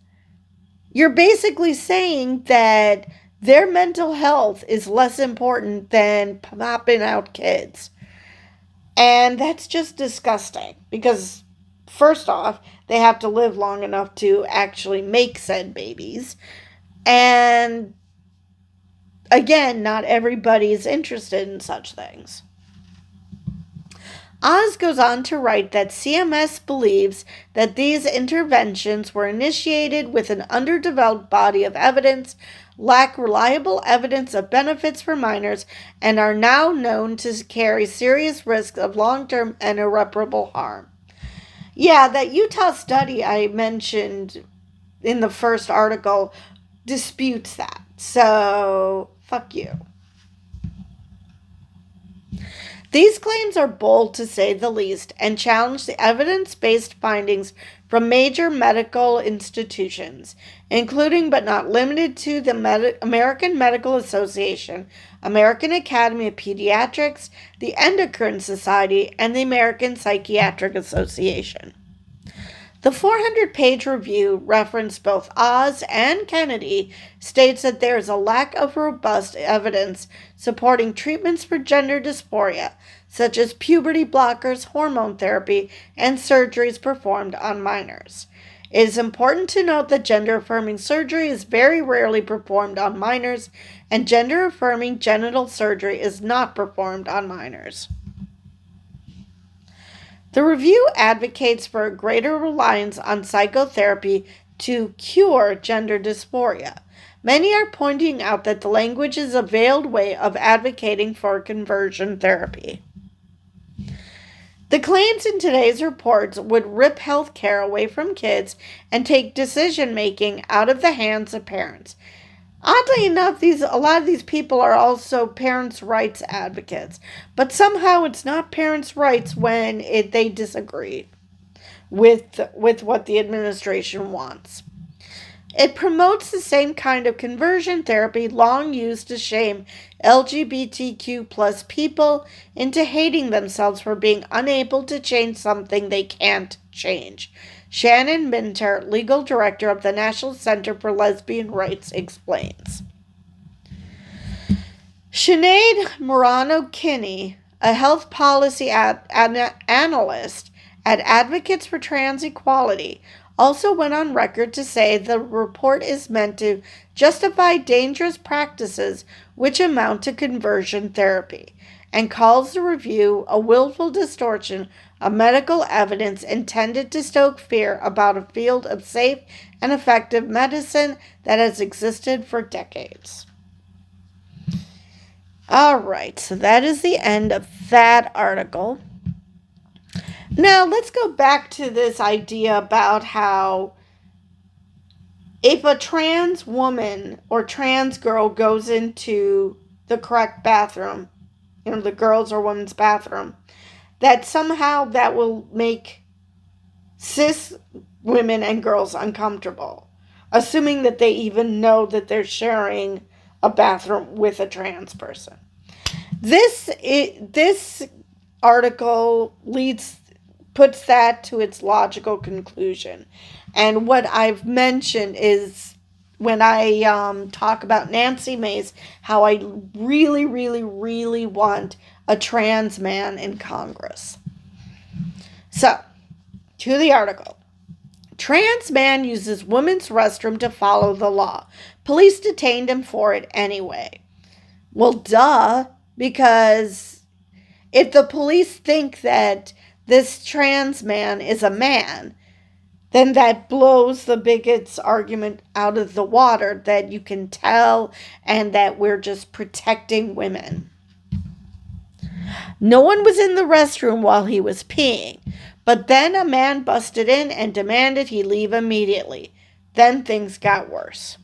you're basically saying that their mental health is less important than popping out kids. And that's just disgusting because, first off, they have to live long enough to actually make said babies. And again, not everybody is interested in such things. Oz goes on to write that CMS believes that these interventions were initiated with an underdeveloped body of evidence, lack reliable evidence of benefits for minors, and are now known to carry serious risks of long-term and irreparable harm. Yeah, that Utah study I mentioned in the first article disputes that. So, fuck you. These claims are bold to say the least and challenge the evidence-based findings from major medical institutions, including but not limited to the American Medical Association, American Academy of Pediatrics, the Endocrine Society, and the American Psychiatric Association. The 400-page review, referenced both Oz and Kennedy, states that there is a lack of robust evidence supporting treatments for gender dysphoria, such as puberty blockers, hormone therapy, and surgeries performed on minors. It is important to note that gender-affirming surgery is very rarely performed on minors, and gender-affirming genital surgery is not performed on minors. The review advocates for a greater reliance on psychotherapy to cure gender dysphoria. Many are pointing out that the language is a veiled way of advocating for conversion therapy. The claims in today's reports would rip health care away from kids and take decision-making out of the hands of parents. Oddly enough, a lot of these people are also parents' rights advocates, but somehow it's not parents' rights when they disagree with what the administration wants. It promotes the same kind of conversion therapy long used to shame LGBTQ plus people into hating themselves for being unable to change something they can't change. Shannon Minter, legal director of the National Center for Lesbian Rights, explains. Sinead Morano-Kinney, a health policy analyst at Advocates for Trans Equality, also went on record to say the report is meant to justify dangerous practices which amount to conversion therapy, and calls the review a willful distortion of medical evidence intended to stoke fear about a field of safe and effective medicine that has existed for decades. All right, so that is the end of that article. Now, let's go back to this idea about how if a trans woman or trans girl goes into the correct bathroom, the girls' or women's bathroom, that somehow that will make cis women and girls uncomfortable, assuming that they even know that they're sharing a bathroom with a trans person. This article puts that to its logical conclusion. And what I've mentioned is when I talk about Nancy Mace, how I really, really, really want a trans man in Congress. So, to the article. Trans man uses women's restroom to follow the law. Police detained him for it anyway. Well, duh, because if the police think that this trans man is a man, then that blows the bigots' argument out of the water that you can tell and that we're just protecting women. No one was in the restroom while he was peeing, but then a man busted in and demanded he leave immediately. Then things got worse.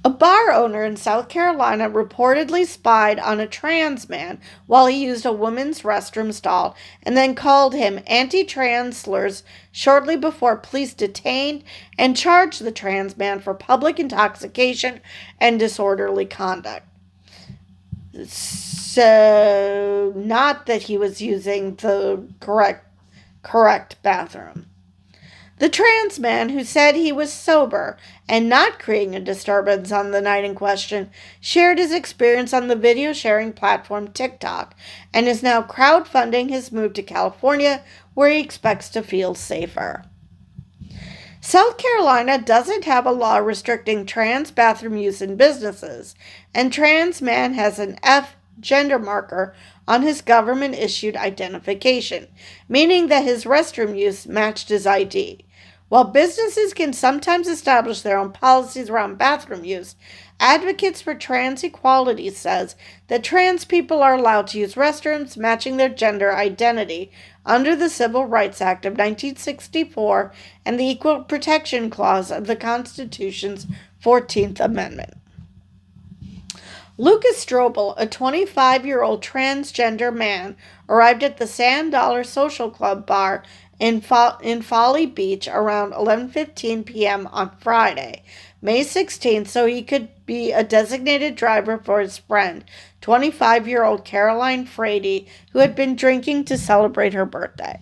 A bar owner in South Carolina reportedly spied on a trans man while he used a woman's restroom stall and then called him anti-trans slurs shortly before police detained and charged the trans man for public intoxication and disorderly conduct. So, not that he was using the correct bathroom. The trans man, who said he was sober and not creating a disturbance on the night in question, shared his experience on the video sharing platform TikTok and is now crowdfunding his move to California, where he expects to feel safer. South Carolina doesn't have a law restricting trans bathroom use in businesses, and trans man has an F gender marker on his government-issued identification, meaning that his restroom use matched his ID. While businesses can sometimes establish their own policies around bathroom use, advocates for trans equality says that trans people are allowed to use restrooms matching their gender identity under the Civil Rights Act of 1964 and the Equal Protection Clause of the Constitution's 14th Amendment. Lucas Strobel, a 25-year-old transgender man, arrived at the Sand Dollar Social Club bar in Folly Beach around 11:15 p.m. on Friday, May 16th, so he could be a designated driver for his friend, 25-year-old Karoline Leavitt, who had been drinking to celebrate her birthday.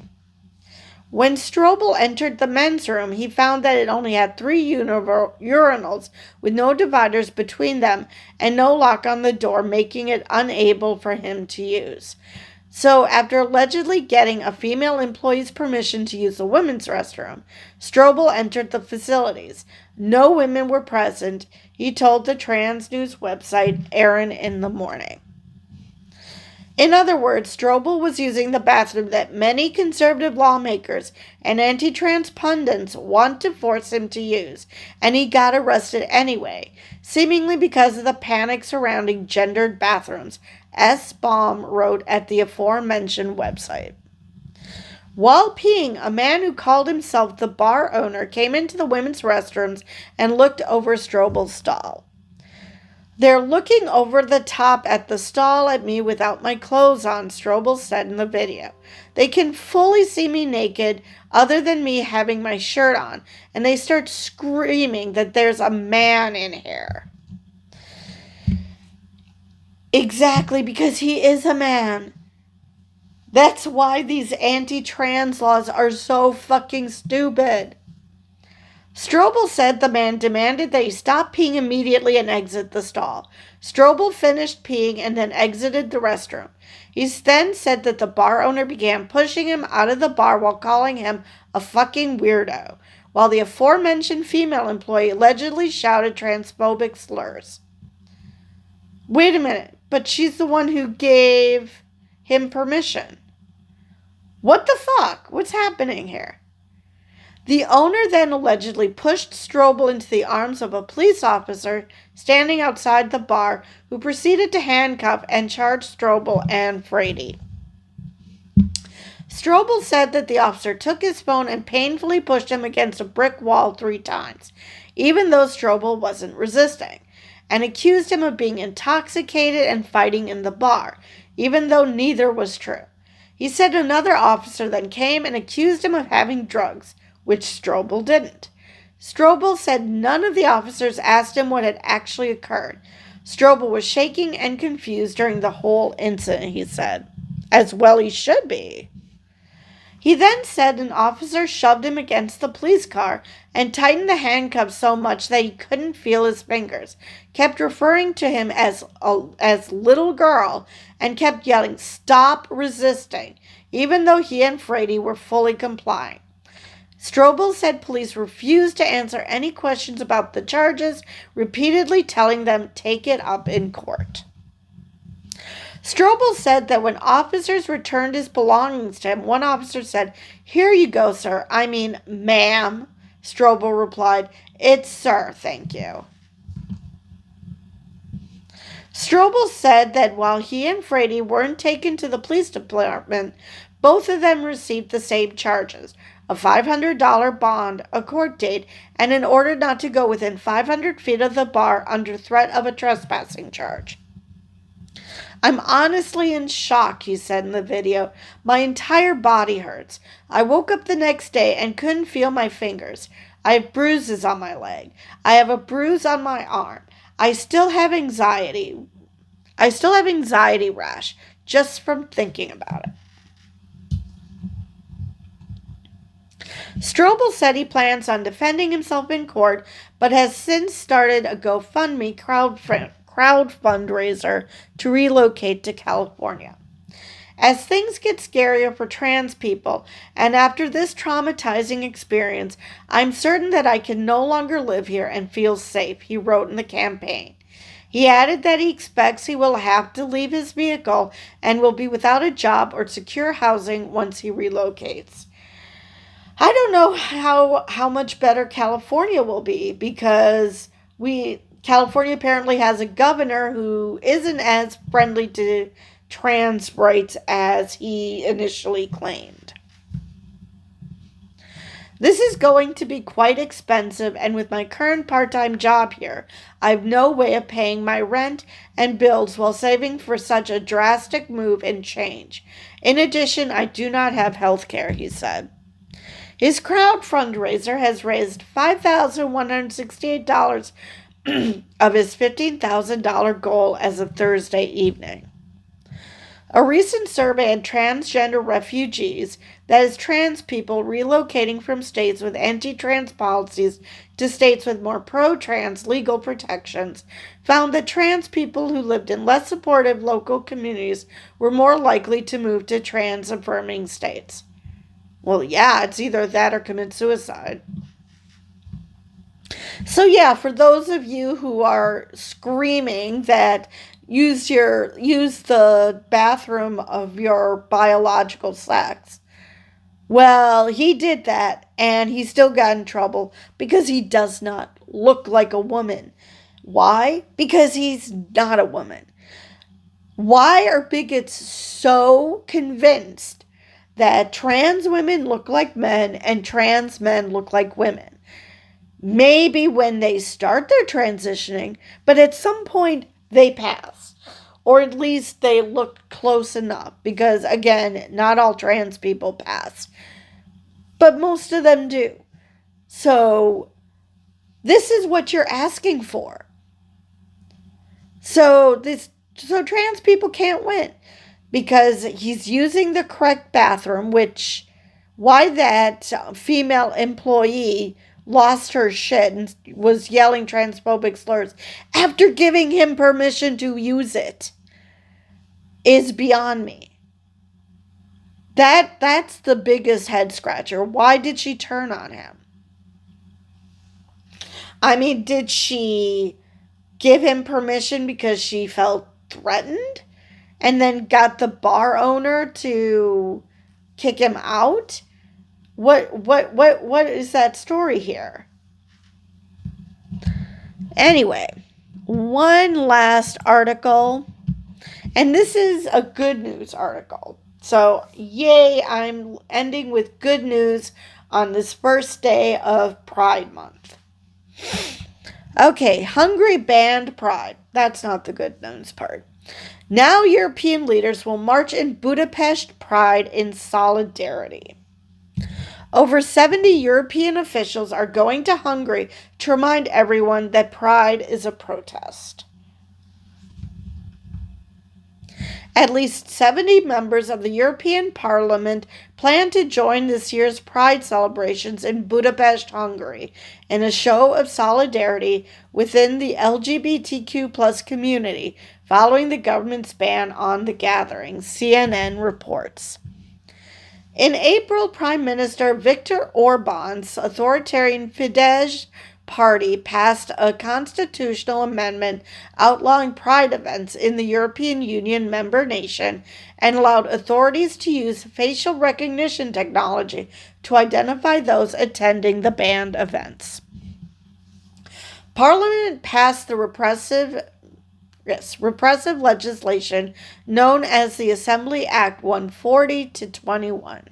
When Strobel entered the men's room, he found that it only had 3 urinals with no dividers between them and no lock on the door, making it unable for him to use. So, after allegedly getting a female employee's permission to use the women's restroom, Strobel entered the facilities. No women were present, he told the trans news website Aaron in the Morning. In other words, Strobel was using the bathroom that many conservative lawmakers and anti-trans pundits want to force him to use, and he got arrested anyway, seemingly because of the panic surrounding gendered bathrooms, S. Baum wrote at the aforementioned website. While peeing, a man who called himself the bar owner came into the women's restrooms and looked over Strobel's stall. "They're looking over the top at the stall at me without my clothes on," Strobel said in the video. "They can fully see me naked other than me having my shirt on, and they start screaming that there's a man in here." Exactly, because he is a man. That's why these anti-trans laws are so fucking stupid. Strobel said the man demanded that he stop peeing immediately and exit the stall. Strobel finished peeing and then exited the restroom. He then said that the bar owner began pushing him out of the bar while calling him a fucking weirdo, while the aforementioned female employee allegedly shouted transphobic slurs. Wait a minute, but she's the one who gave him permission. What the fuck? What's happening here? The owner then allegedly pushed Strobel into the arms of a police officer standing outside the bar, who proceeded to handcuff and charge Strobel and Frady. Strobel said that the officer took his phone and painfully pushed him against a brick wall 3 times, even though Strobel wasn't resisting, and accused him of being intoxicated and fighting in the bar, even though neither was true. He said another officer then came and accused him of having drugs, which Strobel didn't. Strobel said none of the officers asked him what had actually occurred. Strobel was shaking and confused during the whole incident, he said. As well he should be. He then said an officer shoved him against the police car and tightened the handcuffs so much that he couldn't feel his fingers, kept referring to him as little girl, and kept yelling, "Stop resisting," even though he and Frady were fully complying. Strobel said police refused to answer any questions about the charges, repeatedly telling them, "Take it up in court." Strobel said that when officers returned his belongings to him, one officer said, "Here you go, sir." "I mean, ma'am," Strobel replied. "It's sir, thank you." Strobel said that while he and Frady weren't taken to the police department, both of them received the same charges: a $500 bond, a court date, and an order not to go within 500 feet of the bar under threat of a trespassing charge. "I'm honestly in shock," he said in the video. "My entire body hurts. I woke up the next day and couldn't feel my fingers. I have bruises on my leg. I have a bruise on my arm. I still have anxiety rash just from thinking about it." Strobel said he plans on defending himself in court, but has since started a GoFundMe crowd fundraiser to relocate to California. "As things get scarier for trans people, and after this traumatizing experience, I'm certain that I can no longer live here and feel safe," he wrote in the campaign. He added that he expects he will have to leave his vehicle and will be without a job or secure housing once he relocates. I don't know how much better California will be, because California apparently has a governor who isn't as friendly to trans rights as he initially claimed. "This is going to be quite expensive, and with my current part-time job here, I have no way of paying my rent and bills while saving for such a drastic move and change. In addition, I do not have health care," he said. His crowd fundraiser has raised $5,168 of his $15,000 goal as of Thursday evening. A recent survey of transgender refugees, that is, trans people relocating from states with anti-trans policies to states with more pro-trans legal protections, found that trans people who lived in less supportive local communities were more likely to move to trans-affirming states. Well, yeah, it's either that or commit suicide. So yeah, for those of you who are screaming that use the bathroom of your biological sex, well, he did that, and he still got in trouble because he does not look like a woman. Why? Because he's not a woman. Why are bigots so convinced that trans women look like men and trans men look like women? Maybe when they start their transitioning, but at some point they pass. Or at least they look close enough, because again, not all trans people pass, but most of them do. So this is what you're asking for. So trans people can't win, because he's using the correct bathroom, which, why that female employee lost her shit and was yelling transphobic slurs after giving him permission to use it is beyond me. That's the biggest head scratcher. Why did she turn on him? I mean, did she give him permission because she felt threatened and then got the bar owner to kick him out? What is that story here? Anyway, one last article, and this is a good news article. So, yay, I'm ending with good news on this first day of Pride Month. Okay, Hungary banned Pride. That's not the good news part. Now European leaders will march in Budapest Pride in solidarity. Over 70 European officials are going to Hungary to remind everyone that Pride is a protest. At least 70 members of the European Parliament plan to join this year's Pride celebrations in Budapest, Hungary, in a show of solidarity within the LGBTQ+ community following the government's ban on the gathering, CNN reports. In April, Prime Minister Viktor Orban's authoritarian Fidesz party passed a constitutional amendment outlawing pride events in the European Union member nation and allowed authorities to use facial recognition technology to identify those attending the banned events. Parliament passed the repressive legislation known as the Assembly Act 140-21.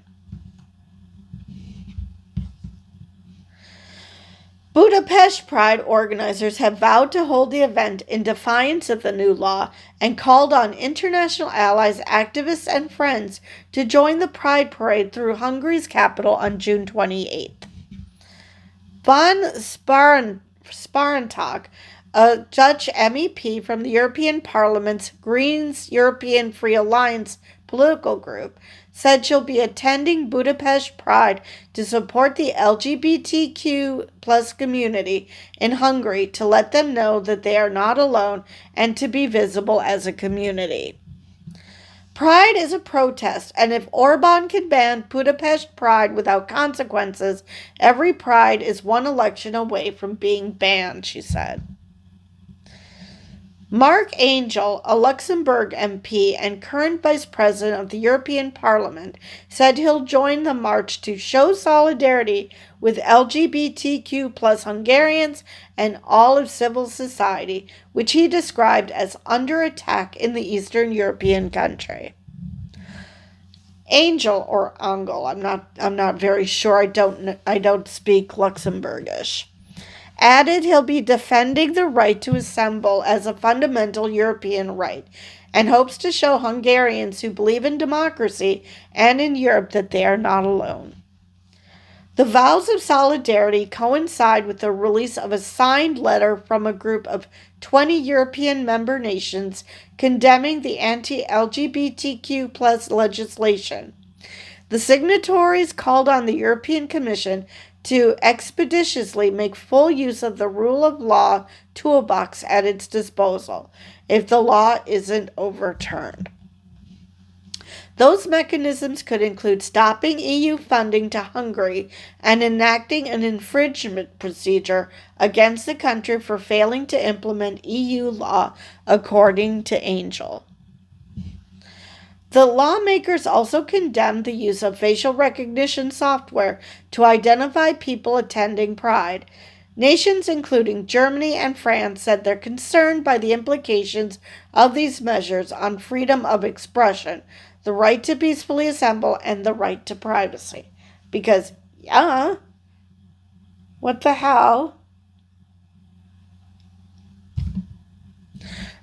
Budapest Pride organizers have vowed to hold the event in defiance of the new law and called on international allies, activists, and friends to join the Pride Parade through Hungary's capital on June 28th. Von Sparentak, a Dutch MEP from the European Parliament's Greens European Free Alliance political group, said she'll be attending Budapest Pride to support the LGBTQ+ community in Hungary to let them know that they are not alone and to be visible as a community. Pride is a protest, and if Orban can ban Budapest Pride without consequences, every Pride is one election away from being banned, she said. Mark Angel, a Luxembourg MP and current Vice President of the European Parliament, said he'll join the march to show solidarity with LGBTQ+ Hungarians and all of civil society, which he described as under attack in the Eastern European country. Angel or Angel, I'm not very sure. I don't speak Luxembourgish. Added he'll be defending the right to assemble as a fundamental European right and hopes to show Hungarians who believe in democracy and in Europe that they are not alone. The vows of solidarity coincide with the release of a signed letter from a group of 20 European member nations condemning the anti-LGBTQ+ legislation. The signatories called on the European Commission to expeditiously make full use of the rule of law toolbox at its disposal if the law isn't overturned. Those mechanisms could include stopping EU funding to Hungary and enacting an infringement procedure against the country for failing to implement EU law, according to Angel. The lawmakers also condemned the use of facial recognition software to identify people attending Pride. Nations including Germany and France said they're concerned by the implications of these measures on freedom of expression, the right to peacefully assemble, and the right to privacy. Because, what the hell?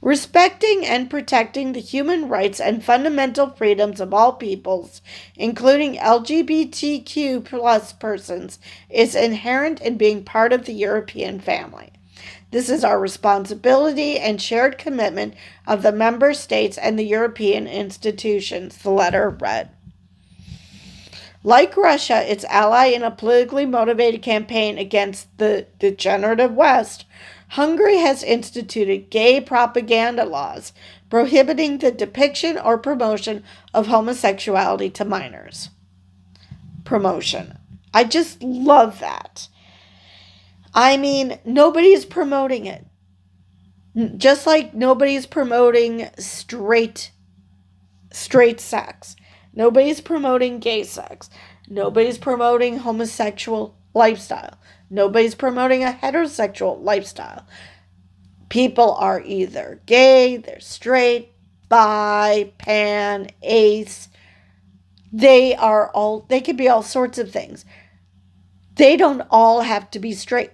Respecting and protecting the human rights and fundamental freedoms of all peoples, including LGBTQ+ persons, is inherent in being part of the European family. This is our responsibility and shared commitment of the member states and the European institutions, the letter read. Like Russia, its ally in a politically motivated campaign against the degenerative West, Hungary has instituted gay propaganda laws prohibiting the depiction or promotion of homosexuality to minors. Promotion. I just love that. I mean, nobody's promoting it. Just like nobody's promoting straight sex. Nobody's promoting gay sex. Nobody's promoting homosexual lifestyle. Nobody's promoting a heterosexual lifestyle. People are either gay, they're straight, bi, pan, ace. They could be all sorts of things. They don't all have to be straight.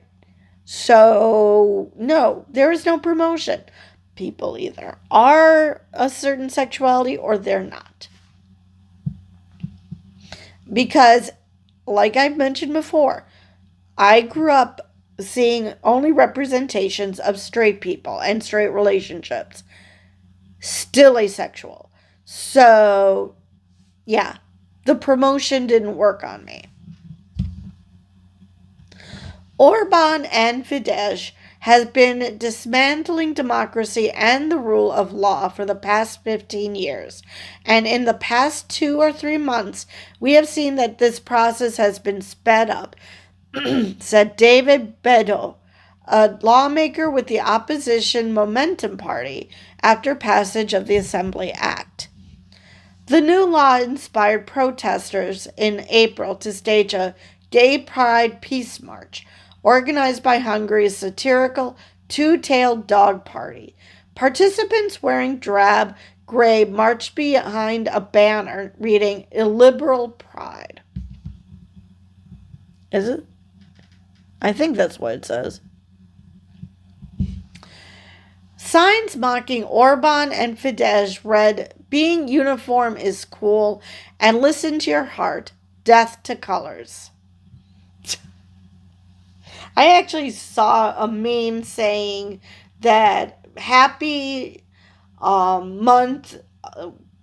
So, no, there is no promotion. People either are a certain sexuality or they're not. Because, like I've mentioned before, I grew up seeing only representations of straight people and straight relationships. Still asexual. So, yeah, the promotion didn't work on me. Orban and Fidesz has been dismantling democracy and the rule of law for the past 15 years. And in the past 2 or 3 months, we have seen that this process has been sped up, said David Bedo, a lawmaker with the opposition Momentum Party, after passage of the Assembly Act. The new law inspired protesters in April to stage a gay pride peace march organized by Hungary's satirical two-tailed dog party. Participants wearing drab gray marched behind a banner reading "Illiberal Pride." Is it? I think that's what it says. Signs mocking Orban and Fidesz read, "Being uniform is cool," and "Listen to your heart, death to colors." I actually saw a meme saying that happy month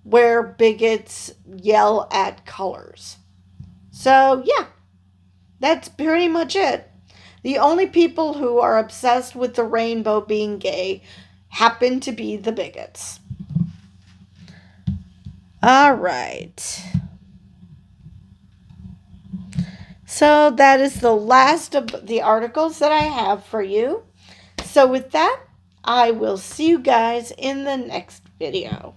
where bigots yell at colors. So, yeah, that's pretty much it. The only people who are obsessed with the rainbow being gay happen to be the bigots. All right. So that is the last of the articles that I have for you. So with that, I will see you guys in the next video.